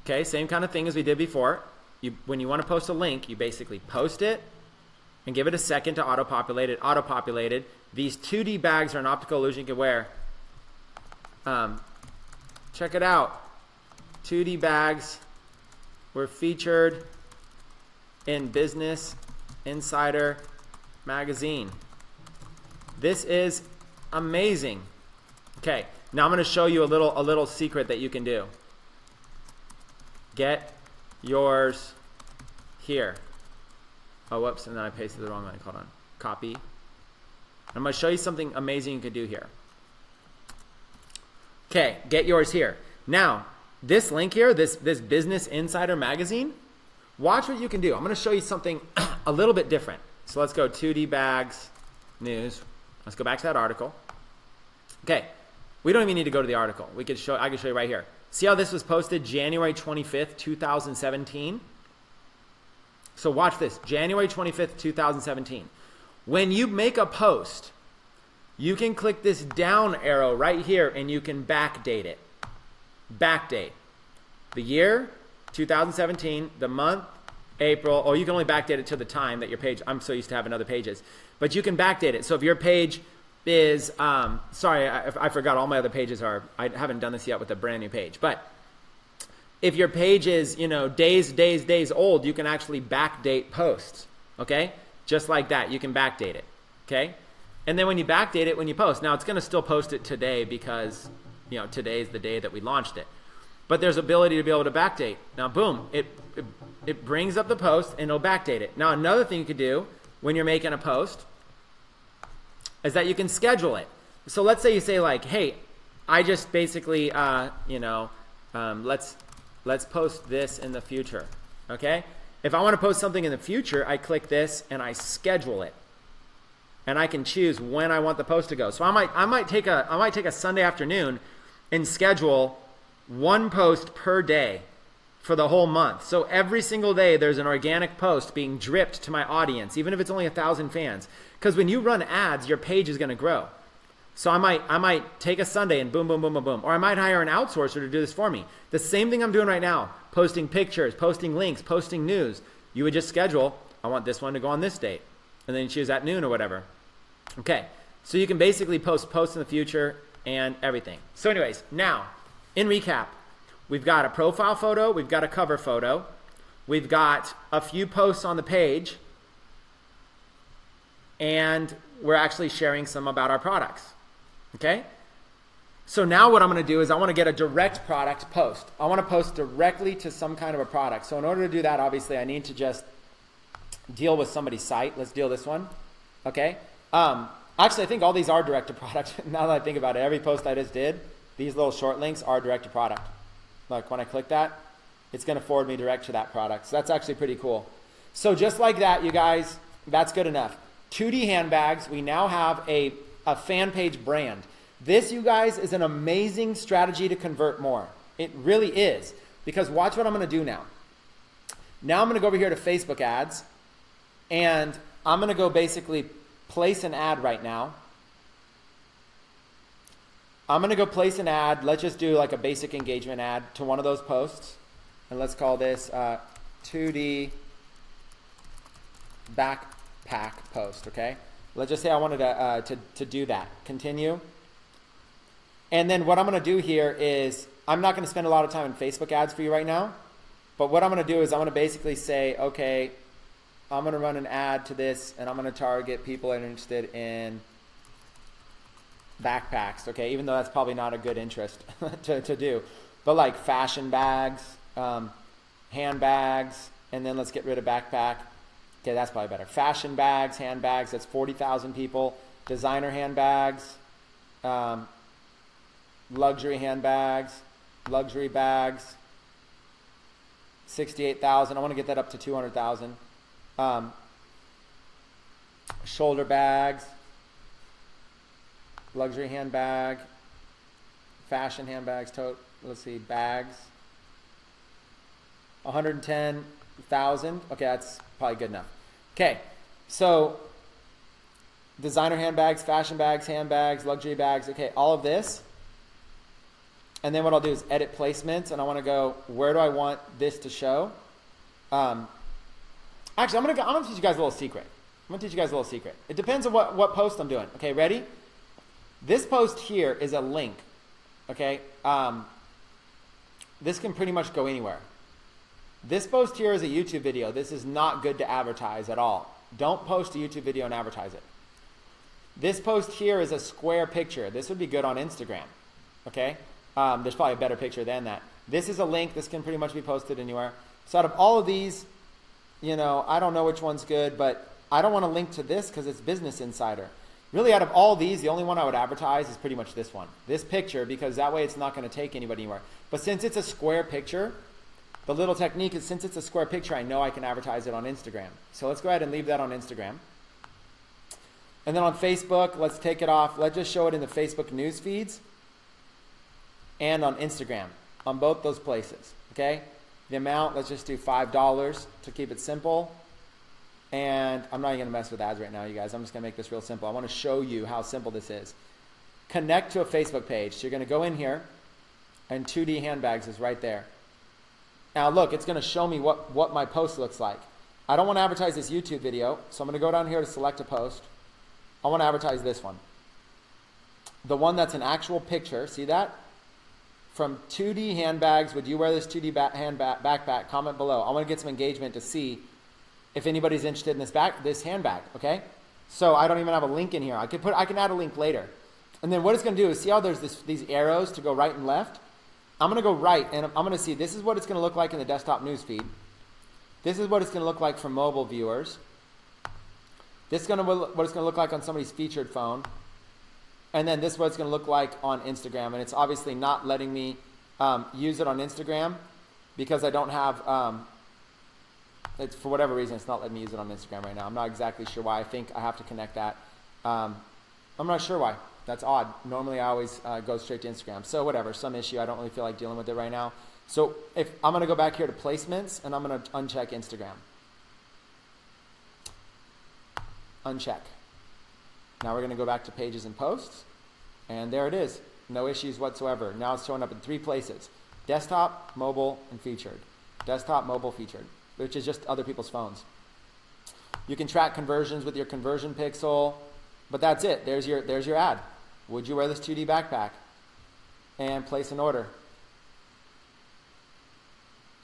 Okay, same kind of thing as we did before. When you want to post a link, you basically post it and give it a second to auto-populate it. Auto-populated. These 2D bags are an optical illusion you can wear. Check it out. 2D bags were featured in Business Insider magazine. This is amazing. Okay, now I'm going to show you a little secret that you can do. Get yours here. Oh, whoops, and then I pasted the wrong link. Hold on. Copy. I'm going to show you something amazing you can do here. Okay, get yours here. Now, this link here, this Business Insider magazine, watch what you can do. I'm going to show you something a little bit different. So let's go 2D bags, news. Let's go back to that article. Okay, we don't even need to go to the article. I can show you right here. See how this was posted January 25th, 2017? So watch this, January 25th, 2017. When you make a post, you can click this down arrow right here and you can backdate it. Backdate. The year, 2017, the month, April, or you can only backdate it to the time that your page, I'm so used to having other pages, but you can backdate it. So if your page is, sorry, I forgot all my other pages are, I haven't done this yet with a brand new page, but if your page is, days old, you can actually backdate posts, okay? Just like that, you can backdate it, okay? And then when you backdate it, when you post, now it's gonna still post it today because, today's the day that we launched it. But there's ability to be able to backdate. Now, boom, it brings up the post and it'll backdate it. Now, another thing you could do when you're making a post is that you can schedule it. So let's say you say like, hey, I just basically, let's post this in the future, okay? If I want to post something in the future, I click this and I schedule it. And I can choose when I want the post to go. So I might take a Sunday afternoon and schedule one post per day for the whole month. So every single day there's an organic post being dripped to my audience, even if it's only 1,000 fans. Because when you run ads, your page is going to grow. So I might take a Sunday and boom, boom, boom, boom, boom. Or I might hire an outsourcer to do this for me. The same thing I'm doing right now, posting pictures, posting links, posting news. You would just schedule, I want this one to go on this date. And then you choose at noon or whatever. Okay, so you can basically post posts in the future and everything. So anyways, now, in recap, we've got a profile photo, we've got a cover photo, we've got a few posts on the page, and we're actually sharing some about our products, okay? So now what I'm gonna do is I wanna get a direct product post. I wanna post directly to some kind of a product. So in order to do that, obviously, I need to just deal with somebody's site. Let's deal this one, okay? Actually, I think all these are direct to product. Now that I think about it, every post I just did, these little short links are direct to product. Like when I click that, it's gonna forward me direct to that product. So that's actually pretty cool. So just like that, you guys, that's good enough. 2D handbags, we now have a fan page brand. This, you guys, is an amazing strategy to convert more. It really is. Because watch what I'm gonna do now. Now I'm gonna go over here to Facebook ads, and I'm gonna go basically place an ad right now. I'm gonna go place an ad. Let's just do like a basic engagement ad to one of those posts. And let's call this 2D backpack post, okay? Let's just say I wanted to do that. Continue. And then what I'm gonna do here is, I'm not gonna spend a lot of time in Facebook ads for you right now, but what I'm gonna do is I'm gonna basically say, okay, I'm gonna run an ad to this and I'm gonna target people that are interested in backpacks, okay? Even though that's probably not a good interest to do. But like fashion bags, handbags, and then let's get rid of backpack. Okay, that's probably better. Fashion bags, handbags, that's 40,000 people. Designer handbags, luxury handbags, luxury bags, 68,000. I want to get that up to 200,000. Shoulder bags, luxury handbag, fashion handbags, let's see, bags, 110,000. Okay, that's probably good enough. Okay, so designer handbags, fashion bags, handbags, luxury bags. Okay, all of this. And then what I'll do is edit placements, and I want to go, where do I want this to show? Actually, I'm gonna teach you guys a little secret. It depends on what post I'm doing. Okay, ready? This post here is a link. Okay, this can pretty much go anywhere. This post here is a YouTube video. This is not good to advertise at all. Don't post a YouTube video and advertise it. This post here is a square picture. This would be good on Instagram. Okay, there's probably a better picture than that. This is a link. This can pretty much be posted anywhere. So out of all of these, you know, I don't know which one's good, but I don't want to link to this because it's Business Insider. Really, out of all these, the only one I would advertise is pretty much this one. This picture, because that way it's not going to take anybody anywhere. But since it's a square picture, the little technique is since it's a square picture, I know I can advertise it on Instagram. So let's go ahead and leave that on Instagram. And then on Facebook, let's take it off. Let's just show it in the Facebook news feeds and on Instagram, on both those places, okay? The amount, let's just do $5 to keep it simple. And I'm not even going to mess with ads right now, you guys. I'm just going to make this real simple. I want to show you how simple this is. Connect to a Facebook page. So you're going to go in here, and 2D handbags is right there. Now look, it's going to show me what my post looks like. I don't want to advertise this YouTube video, so I'm going to go down here to select a post. I want to advertise this one. The one that's an actual picture, see that? From 2D handbags, would you wear this 2D backpack? Comment below. I want to get some engagement to see if anybody's interested in this handbag, okay? So I don't even have a link in here. I can add a link later. And then what it's going to do is see how there's these arrows to go right and left? I'm going to go right, and I'm going to see this is what it's going to look like in the desktop news feed. This is what it's going to look like for mobile viewers. This is what it's going to look like on somebody's featured phone. And then this is what it's going to look like on Instagram. And it's obviously not letting me use it on Instagram because I don't have... It's for whatever reason, it's not letting me use it on Instagram right now. I'm not exactly sure why. I think I have to connect that. I'm not sure why. That's odd. Normally, I always go straight to Instagram. So whatever, some issue. I don't really feel like dealing with it right now. So if I'm going to go back here to placements, and I'm going to uncheck Instagram. Uncheck. Now we're going to go back to pages and posts, and there it is. No issues whatsoever. Now it's showing up in 3 places: desktop, mobile, and featured. Desktop, mobile, featured, which is just other people's phones. You can track conversions with your conversion pixel, but that's it. There's your ad. Would you wear this 2D backpack? And place an order.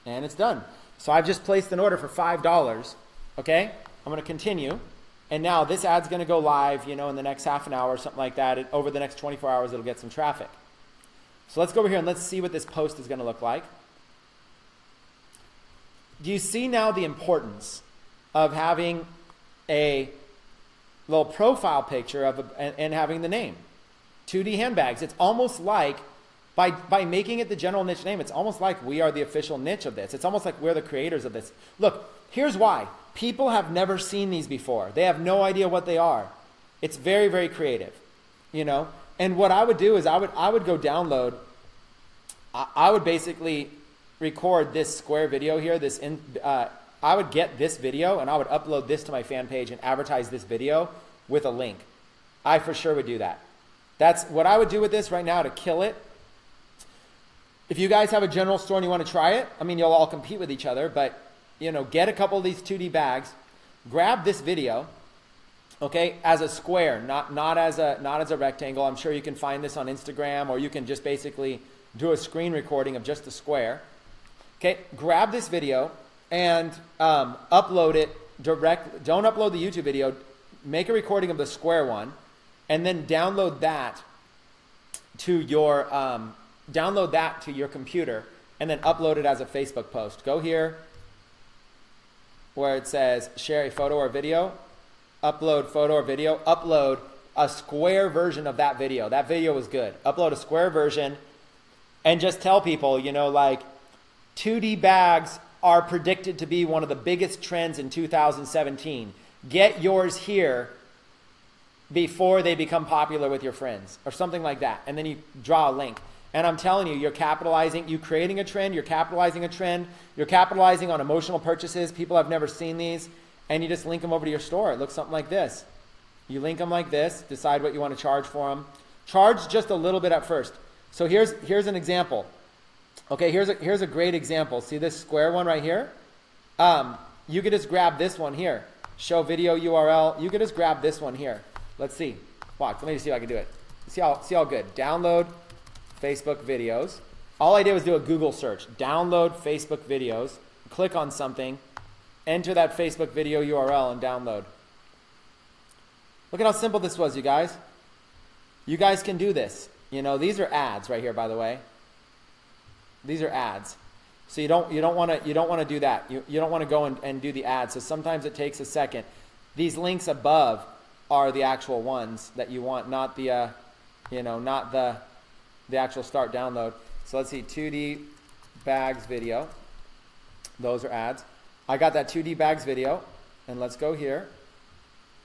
And it's done. So I've just placed an order for $5, okay? I'm going to continue. And now this ad's going to go live, you know, in the next half an hour or something like that. Over the next 24 hours, it'll get some traffic. So let's go over here and let's see what this post is going to look like. Do you see now the importance of having a little profile picture and having the name? 2D handbags. It's almost like, by making it the general niche name, it's almost like we are the official niche of this. It's almost like we're the creators of this. Look, here's why. People have never seen these before. They have no idea what they are. It's very, very creative, you know? And what I would do is I would go download, I would basically record this square video here. I would get this video and I would upload this to my fan page and advertise this video with a link. I for sure would do that. That's what I would do with this right now to kill it. If you guys have a general store and you want to try it, I mean, you'll all compete with each other, but you know, get a couple of these 2D bags, grab this video, okay, as a square, not as a rectangle. I'm sure you can find this on Instagram, or you can just basically do a screen recording of just the square. Okay, grab this video and upload it direct. Don't upload the YouTube video. Make a recording of the square one, and then download that to your computer, and then upload it as a Facebook post. Go here where it says share a photo or video, upload photo or video, upload a square version of that video. That video was good. Upload a square version and just tell people, you know, like 2D bags are predicted to be one of the biggest trends in 2017. Get yours here before they become popular with your friends, or something like that. And then you draw a link. And I'm telling you, you're creating a trend, you're capitalizing a trend, you're capitalizing on emotional purchases. People have never seen these, and you just link them over to your store. It looks something like this. You link them like this, decide what you want to charge for them. Charge just a little bit at first. So here's an example. Okay, here's a great example. See this square one right here? You could just grab this one here. Show video URL. You could just grab this one here. Let's see. Watch. Let me see if I can do it. See how good. Download Facebook videos. All I did was do a Google search. Download Facebook videos. Click on something. Enter that Facebook video URL and download. Look at how simple this was, you guys. You guys can do this. You know, these are ads right here, by the way. These are ads. So you don't want to do that. You don't want to go and do the ads. So sometimes it takes a second. These links above are the actual ones that you want, not the not the actual start download. So let's see, 2D bags video. Those are ads. I got that 2D bags video, and let's go here.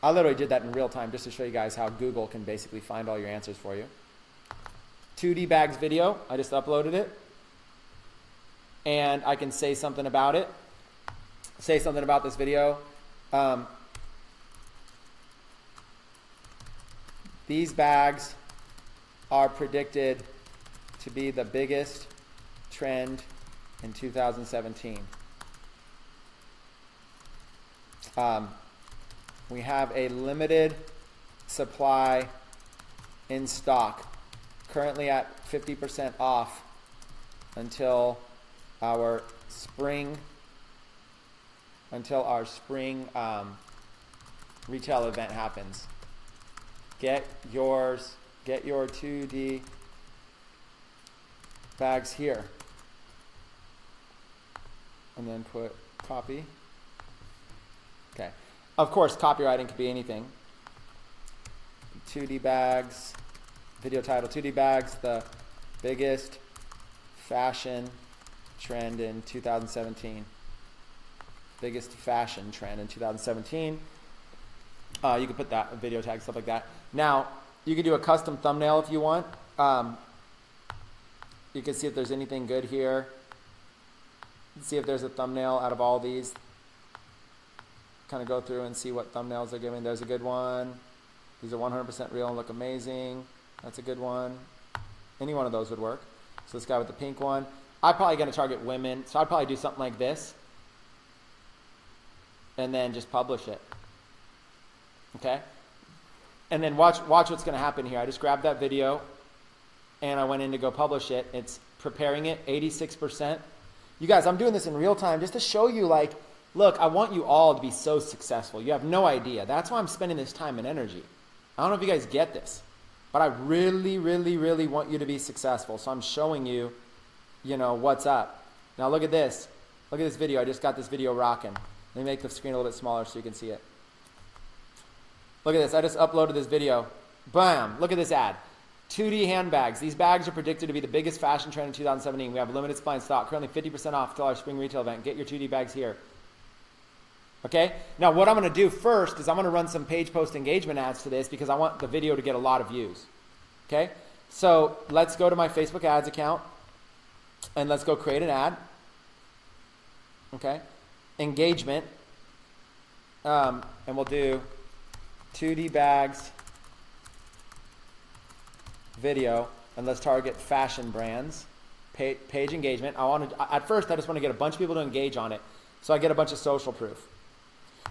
I literally did that in real time just to show you guys how Google can basically find all your answers for you. 2D bags video, I just uploaded it. And I can say something about it. Say something about this video. These bags are predicted to be the biggest trend in 2017. We have a limited supply in stock, currently at 50% off until our spring retail event happens. Get your 2D bags here, and then put copy. Okay. Of course, copywriting could be anything. 2D bags, video title, 2D bags, the biggest fashion trend in 2017. Biggest fashion trend in 2017. You could put that video tag, stuff like that. Now, you could do a custom thumbnail if you want. You can see if there's anything good here. See if there's a thumbnail out of all these. Kind of go through and see what thumbnails they're giving. There's a good one. These are 100% real and look amazing. That's a good one. Any one of those would work. So this guy with the pink one. I'm probably going to target women, so I'd probably do something like this. And then just publish it. Okay? And then watch what's going to happen here. I just grabbed that video, and I went in to go publish it. It's preparing it, 86%. You guys, I'm doing this in real time just to show you, like, look, I want you all to be so successful. You have no idea. That's why I'm spending this time and energy. I don't know if you guys get this, but I really, really, really want you to be successful. So I'm showing you, what's up. Now look at this. Look at this video. I just got this video rocking. Let me make the screen a little bit smaller so you can see it. Look at this. I just uploaded this video. Bam. Look at this ad. 2D handbags. These bags are predicted to be the biggest fashion trend in 2017. We have limited supply in stock. Currently 50% off until our spring retail event. Get your 2D bags here. Okay? Now what I'm going to do first is I'm going to run some page post engagement ads to this because I want the video to get a lot of views. Okay? So let's go to my Facebook ads account and let's go create an ad. Okay? Engagement. And we'll do 2D bags video, and let's target fashion brands. Page engagement. At first I just want to get a bunch of people to engage on it, so I get a bunch of social proof.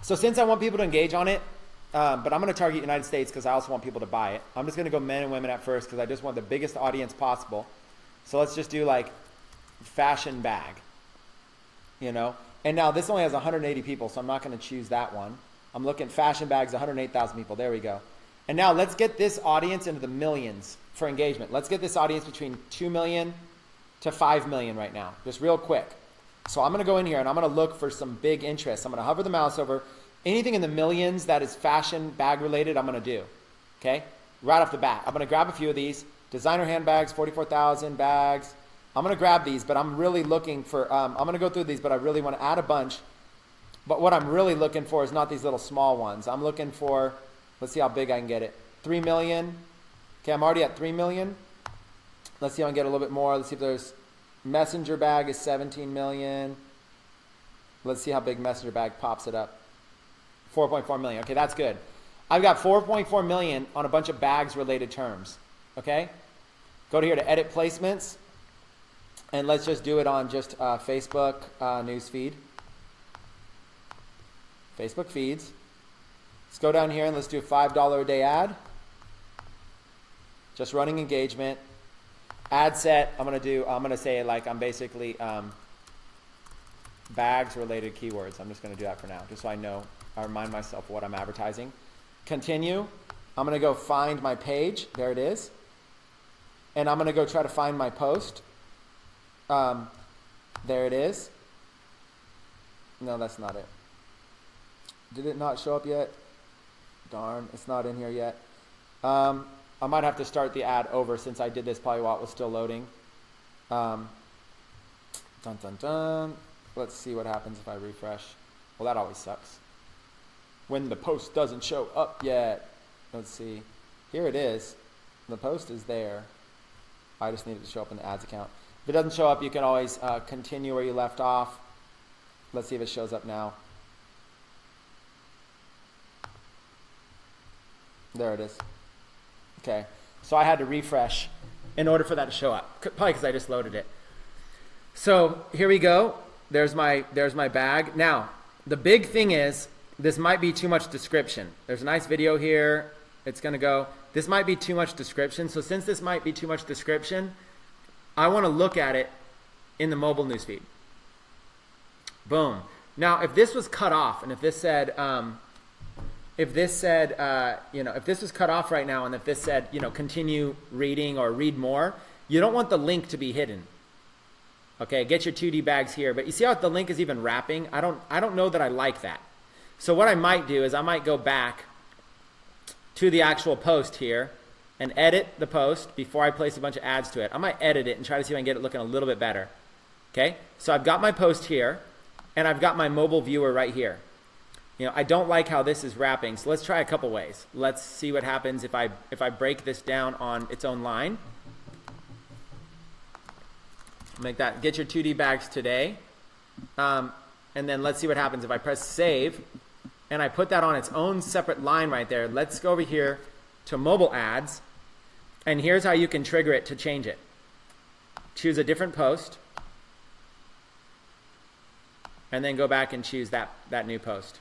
So since I want people to engage on it, but I'm going to target United States because I also want people to buy it. I'm just going to go men and women at first because I just want the biggest audience possible. So let's just do like fashion bag, And now this only has 180 people, so I'm not going to choose that one. I'm looking fashion bags, 108,000 people. There we go. And now let's get this audience into the millions for engagement. Let's get this audience between 2 million to 5 million right now, just real quick. So I'm going to go in here and I'm going to look for some big interest. I'm going to hover the mouse over anything in the millions that is fashion bag related. I'm going to do, okay? Right off the bat, I'm going to grab a few of these designer handbags, 44,000 bags. I'm going to grab these, but I'm really looking for. I'm going to go through these, but I really want to add a bunch. But what I'm really looking for is not these little small ones. I'm looking for. Let's see how big I can get it. 3 million. Okay, I'm already at 3 million. Let's see if I can get a little bit more. Let's see if there's messenger bag is 17 million. Let's see how big messenger bag pops it up. 4.4 million. Okay, that's good. I've got 4.4 million on a bunch of bags related terms. Okay? Go to here to edit placements. And let's just do it on just Facebook news feed. Facebook feeds. Let's go down here and let's do a $5 a day ad. Just running engagement. Ad set, I'm gonna say like I'm basically bags related keywords. I'm just gonna do that for now, just so I remind myself what I'm advertising. Continue. I'm gonna go find my page. There it is. And I'm gonna go try to find my post. There it is. No, that's not it. Did it not show up yet? Darn, it's not in here yet. I might have to start the ad over since I did this probably while it was still loading. Dun, dun, dun. Let's see what happens if I refresh. Well, that always sucks. When the post doesn't show up yet. Let's see. Here it is. The post is there. I just need it to show up in the ads account. If it doesn't show up, you can always continue where you left off. Let's see if it shows up now. There it is. Okay, so I had to refresh in order for that to show up, probably because I just loaded it. So here we go. There's my bag. Now, the big thing is this might be too much description. There's a nice video here. It's going to go. This might be too much description. So since this might be too much description, I want to look at it in the mobile newsfeed. Boom. Now, if this was cut off and if this said, if this was cut off right now and if this said, continue reading or read more, you don't want the link to be hidden. Okay, get your 2D bags here. But you see how the link is even wrapping? I don't know that I like that. So what I might do is I might go back to the actual post here and edit the post before I place a bunch of ads to it. I might edit it and try to see if I can get it looking a little bit better. Okay, so I've got my post here and I've got my mobile viewer right here. I don't like how this is wrapping, so let's try a couple ways. Let's see what happens if I break this down on its own line. Make that, get your 2D bags today. And then let's see what happens if I press save and I put that on its own separate line right there. Let's go over here to mobile ads, and here's how you can trigger it to change it. Choose a different post, and then go back and choose that new post.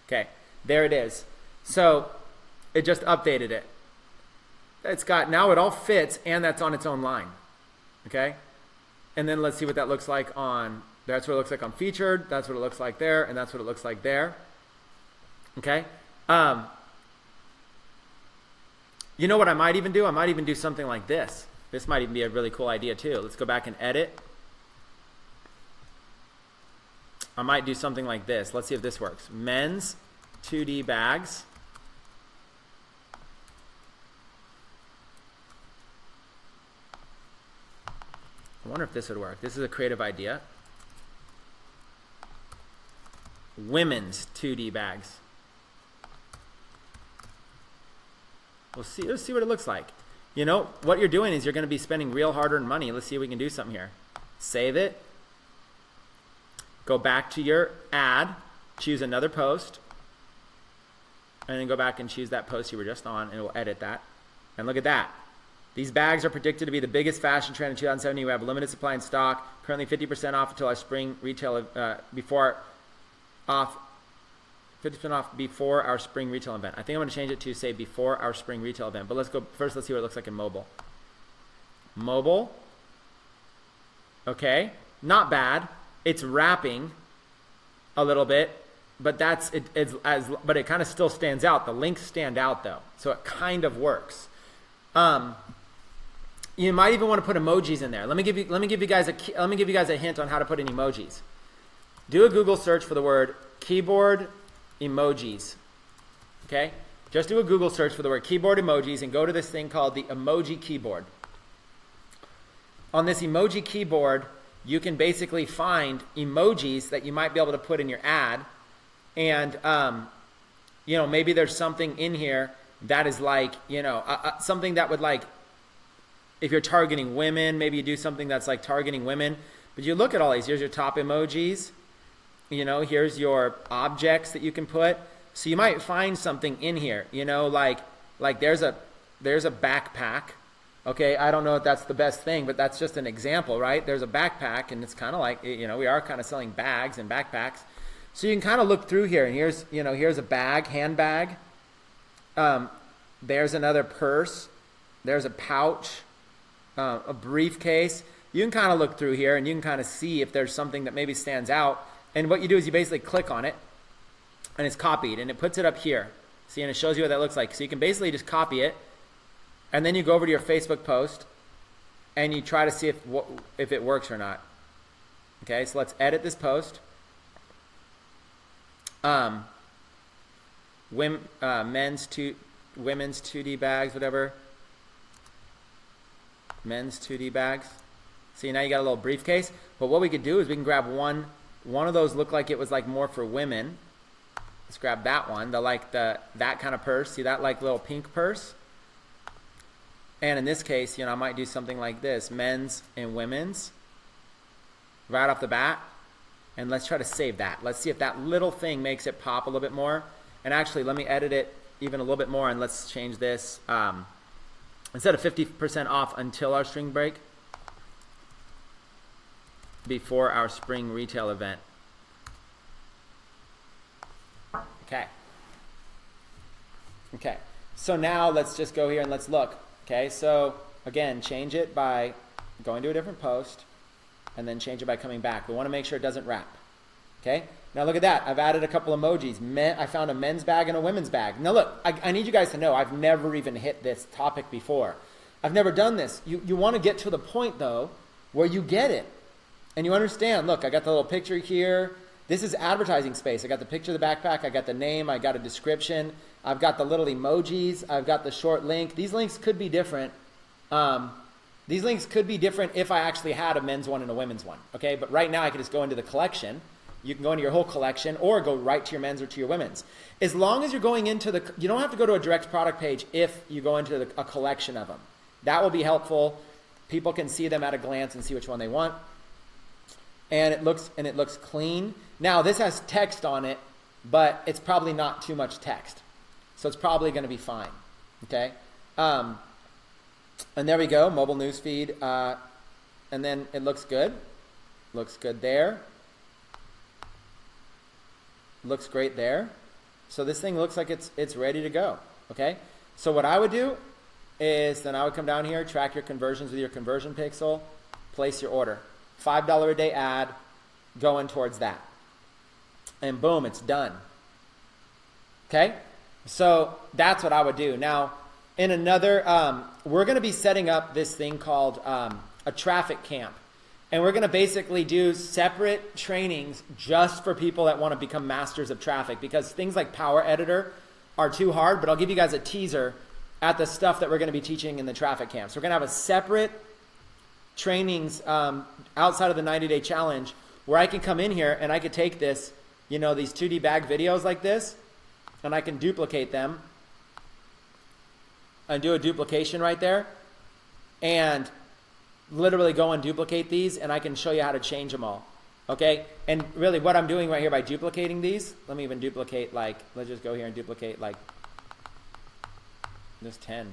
Okay, there it is. So it just updated it. It's got, now it all fits and that's on its own line. Okay, and then let's see what that looks like on, that's what it looks like on featured, that's what it looks like there, and that's what it looks like there. Okay, you know what I might even do? I might even do something like this. This might even be a really cool idea too. Let's go back and edit. I might do something like this. Let's see if this works. Men's 2D bags. I wonder if this would work. This is a creative idea. Women's 2D bags. Let's see what it looks like. What you're doing is you're going to be spending real hard-earned money. Let's see if we can do something here. Save it. Go back to your ad, choose another post, and then go back and choose that post you were just on, and it will edit that. And look at that. These bags are predicted to be the biggest fashion trend in 2017. We have limited supply in stock. Currently 50% off until our spring retail, 50% off before our spring retail event. I think I'm going to change it to say before our spring retail event. But let's see what it looks like in mobile. Mobile. Okay, not bad. It's wrapping a little bit, but but it kind of still stands out. The links stand out though, so it kind of works. You might even want to put emojis in there. Let me give you guys a hint on how to put in emojis. Do a Google search for the word keyboard emojis. Okay, just do a Google search for the word keyboard emojis and go to this thing called the emoji keyboard. On this emoji keyboard, you can basically find emojis that you might be able to put in your ad. And, maybe there's something in here that is like, something that would like, if you're targeting women, maybe you do something that's like targeting women. But you look at all these, here's your top emojis, here's your objects that you can put. So you might find something in here, like there's a backpack, Okay, I don't know if that's the best thing, but that's just an example, right? There's a backpack, and it's kind of like, we are kind of selling bags and backpacks. So you can kind of look through here, and here's a bag, handbag. There's another purse. There's a pouch, a briefcase. You can kind of look through here, and you can kind of see if there's something that maybe stands out. And what you do is you basically click on it, and it's copied, and it puts it up here. See, and it shows you what that looks like. So you can basically just copy it, and then you go over to your Facebook post, and you try to see if it works or not. Okay, so let's edit this post. Women's 2D bags, whatever. Men's 2D bags. See, now you got a little briefcase. But what we could do is we can grab one of those looked like it was like more for women. Let's grab that one, that kind of purse. See that like little pink purse? And in this case, I might do something like this, men's and women's, right off the bat. And let's try to save that. Let's see if that little thing makes it pop a little bit more. And actually, let me edit it even a little bit more, and let's change this. Instead of 50% off until our spring break, before our spring retail event. Okay, so now let's just go here and let's look. Okay, so again, change it by going to a different post, and then change it by coming back. We want to make sure it doesn't wrap. Okay, now look at that. I've added a couple emojis. I found a men's bag and a women's bag. Now look, I need you guys to know I've never even hit this topic before. I've never done this. You want to get to the point, though, where you get it. And you understand, look, I got the little picture here. This is advertising space. I got the picture of the backpack. I got the name. I got a description. I've got the little emojis. I've got the short link. These links could be different. These links could be different if I actually had a men's one and a women's one. Okay, but right now I can just go into the collection. You can go into your whole collection or go right to your men's or to your women's. As long as you're going into you don't have to go to a direct product page if you go into a collection of them. That will be helpful. People can see them at a glance and see which one they want. And it looks clean. Now this has text on it, but it's probably not too much text. So it's probably going to be fine. Okay? And there we go, mobile newsfeed. And then it looks good. Looks good there. Looks great there. So this thing looks like it's ready to go. Okay? So what I would do is then I would come down here, track your conversions with your conversion pixel, place your order. $5 a day ad going towards that. And boom, it's done. Okay? So that's what I would do. Now, in another, we're going to be setting up this thing called a traffic camp. And we're going to basically do separate trainings just for people that want to become masters of traffic, because things like Power Editor are too hard, but I'll give you guys a teaser at the stuff that we're going to be teaching in the traffic camp. So we're going to have a separate trainings outside of the 90-day challenge where I can come in here and I could take this, these 2D bag videos like this, and I can duplicate them and do a duplication right there and literally go and duplicate these, and I can show you how to change them all. Okay? And really what I'm doing right here by duplicating these, let me even duplicate let's just go here and duplicate just 10.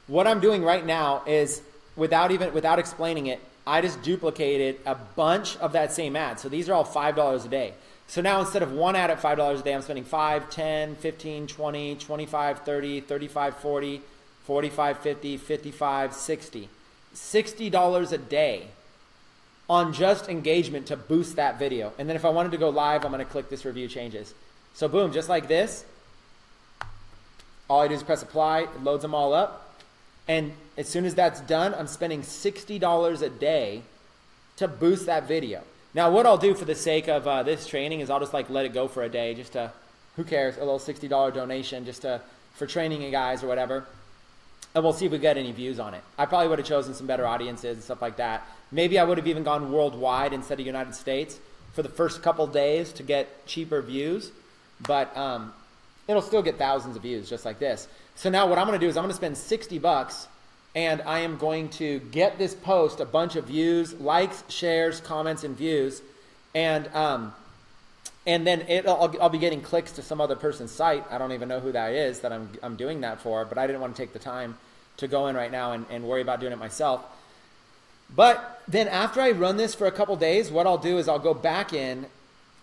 What I'm doing right now is without explaining it, I just duplicated a bunch of that same ad. So these are all $5 a day. So now instead of one ad at $5 a day, I'm spending 5, 10, 15, 20, 25, 30, 35, 40, 45, 50, 55, 60. $60 a day on just engagement to boost that video. And then if I wanted to go live, I'm going to click this review changes. So boom, just like this. All I do is press apply, it loads them all up. And as soon as that's done, I'm spending $60 a day to boost that video. Now, what I'll do for the sake of this training is I'll just let it go for a day, just to, who cares, a little $60 donation just for training you guys or whatever. And we'll see if we get any views on it. I probably would have chosen some better audiences and stuff like that. Maybe I would have even gone worldwide instead of United States for the first couple days to get cheaper views. But it'll still get thousands of views just like this. So now what I'm going to do is I'm going to spend $60 and I am going to get this post a bunch of views, likes, shares, comments, and views. And then I'll be getting clicks to some other person's site. I don't even know who that is that I'm doing that for, but I didn't want to take the time to go in right now and worry about doing it myself. But then after I run this for a couple days, what I'll do is I'll go back in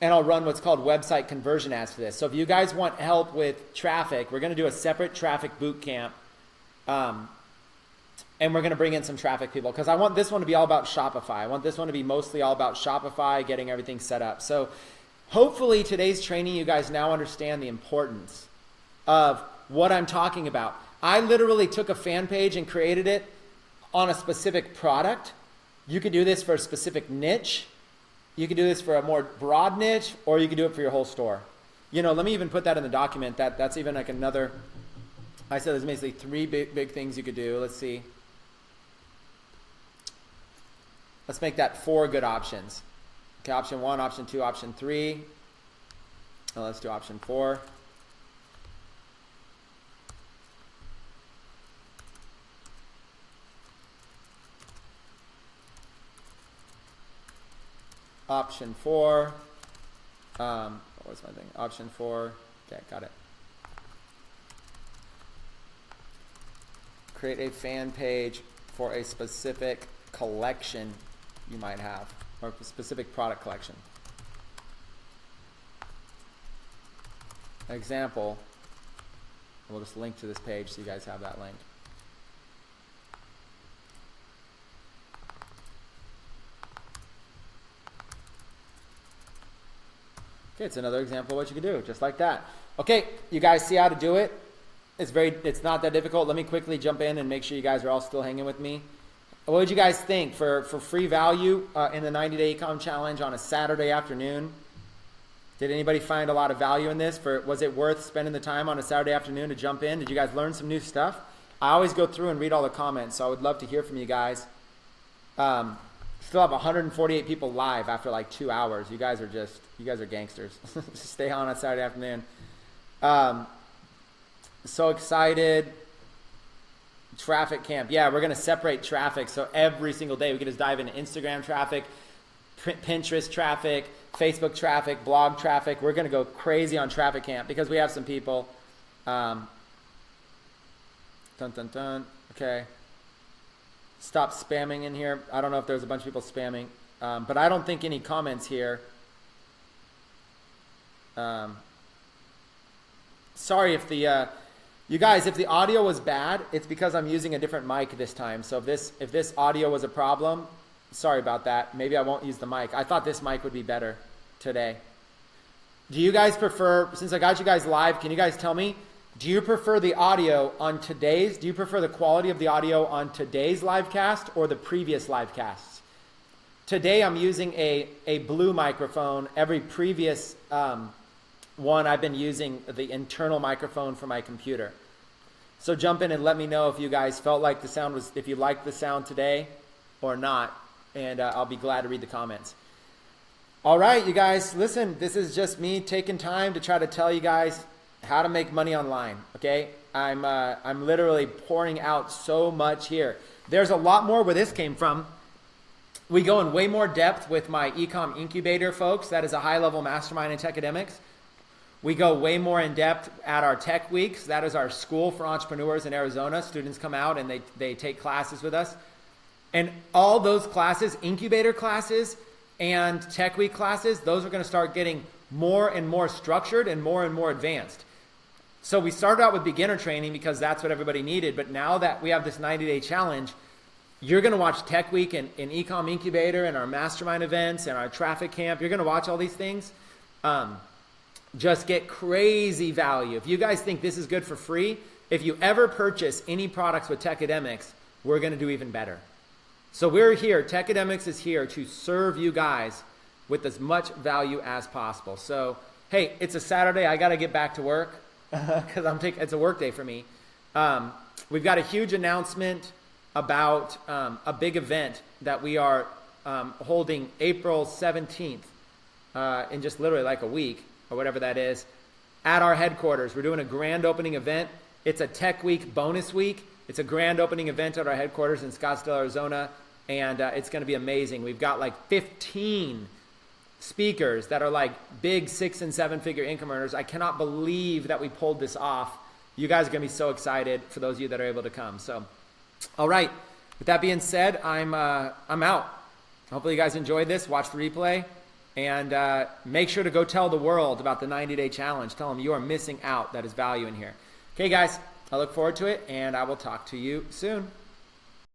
and I'll run what's called website conversion ads for this. So if you guys want help with traffic, we're going to do a separate traffic boot camp. And we're going to bring in some traffic people because I want this one to be all about Shopify. I want this one to be mostly all about Shopify, getting everything set up. So hopefully today's training, you guys now understand the importance of what I'm talking about. I literally took a fan page and created it on a specific product. You could do this for a specific niche. You could do this for a more broad niche, or you could do it for your whole store. You know, let me even put that in the document. That's even like another, I said there's basically three big things you could do. Let's see. Let's make that 4 good options. Okay, option 1, option 2, option 3. Now let's do option 4. Option 4. What was my thing? Option 4. Okay, got it. Create a fan page for a specific collection you might have, or a specific product collection. Example, we'll just link to this page so you guys have that link. Okay, it's another example of what you can do, just like that. Okay, you guys see how to do it? It's not that difficult. Let me quickly jump in and make sure you guys are all still hanging with me. What would you guys think for free value in the 90-day eComm challenge on a Saturday afternoon? Did anybody find a lot of value in this? Was it worth spending the time on a Saturday afternoon to jump in? Did you guys learn some new stuff? I always go through and read all the comments, so I would love to hear from you guys. Still have 148 people live after like 2 hours. You guys are gangsters. Just stay on Saturday afternoon. So excited. Traffic camp. Yeah, we're going to separate traffic. So every single day we can just dive into Instagram traffic, Pinterest traffic, Facebook traffic, blog traffic. We're going to go crazy on traffic camp because we have some people. Dun, dun, dun. Okay. Stop spamming in here. I don't know if there's a bunch of people spamming, but I don't think any comments here. Sorry if the... you guys, if the audio was bad, it's because I'm using a different mic this time. So if this audio was a problem, sorry about that. Maybe I won't use the mic. I thought this mic would be better today. Do you guys prefer, since I got you guys live, can you guys tell me, do you prefer the audio on today's, do you prefer the quality of the audio on today's live cast or the previous live casts? Today I'm using a blue microphone. Every previous one, I've been using the internal microphone for my computer. So jump in and let me know if you guys felt like the sound was, if you liked the sound today or not, and I'll be glad to read the comments. All right, you guys, listen, this is just me taking time to try to tell you guys how to make money online, okay? I'm literally pouring out so much here. There's a lot more where this came from. We go in way more depth with my eComm incubator, folks. That is a high-level mastermind in techademics. We go way more in depth at our tech weeks. That is our school for entrepreneurs in Arizona. Students come out and they take classes with us. And all those classes, incubator classes and tech week classes, those are going to start getting more and more structured and more advanced. So we started out with beginner training because that's what everybody needed. But now that we have this 90-day challenge, you're going to watch Tech Week and eComm Incubator and our mastermind events and our traffic camp. You're going to watch all these things. Just get crazy value. If you guys think this is good for free, if you ever purchase any products with Techademics, we're going to do even better. So we're here. Techademics is here to serve you guys with as much value as possible. So, hey, it's a Saturday. I got to get back to work because it's a work day for me. We've got a huge announcement about a big event that we are holding April 17th in just literally like a week or whatever that is at our headquarters. We're doing a grand opening event. It's a Tech Week bonus week. It's a grand opening event at our headquarters in Scottsdale, Arizona, and it's going to be amazing. We've got like 15 speakers that are like big 6- and 7-figure income earners. I cannot believe that we pulled this off. You guys are going to be so excited for those of you that are able to come. So All right. With that being said, I'm out. Hopefully you guys enjoyed this. Watch the replay. And make sure to go tell the world about the 90-day challenge. Tell them you are missing out. That is value in here. Okay, guys. I look forward to it, and I will talk to you soon.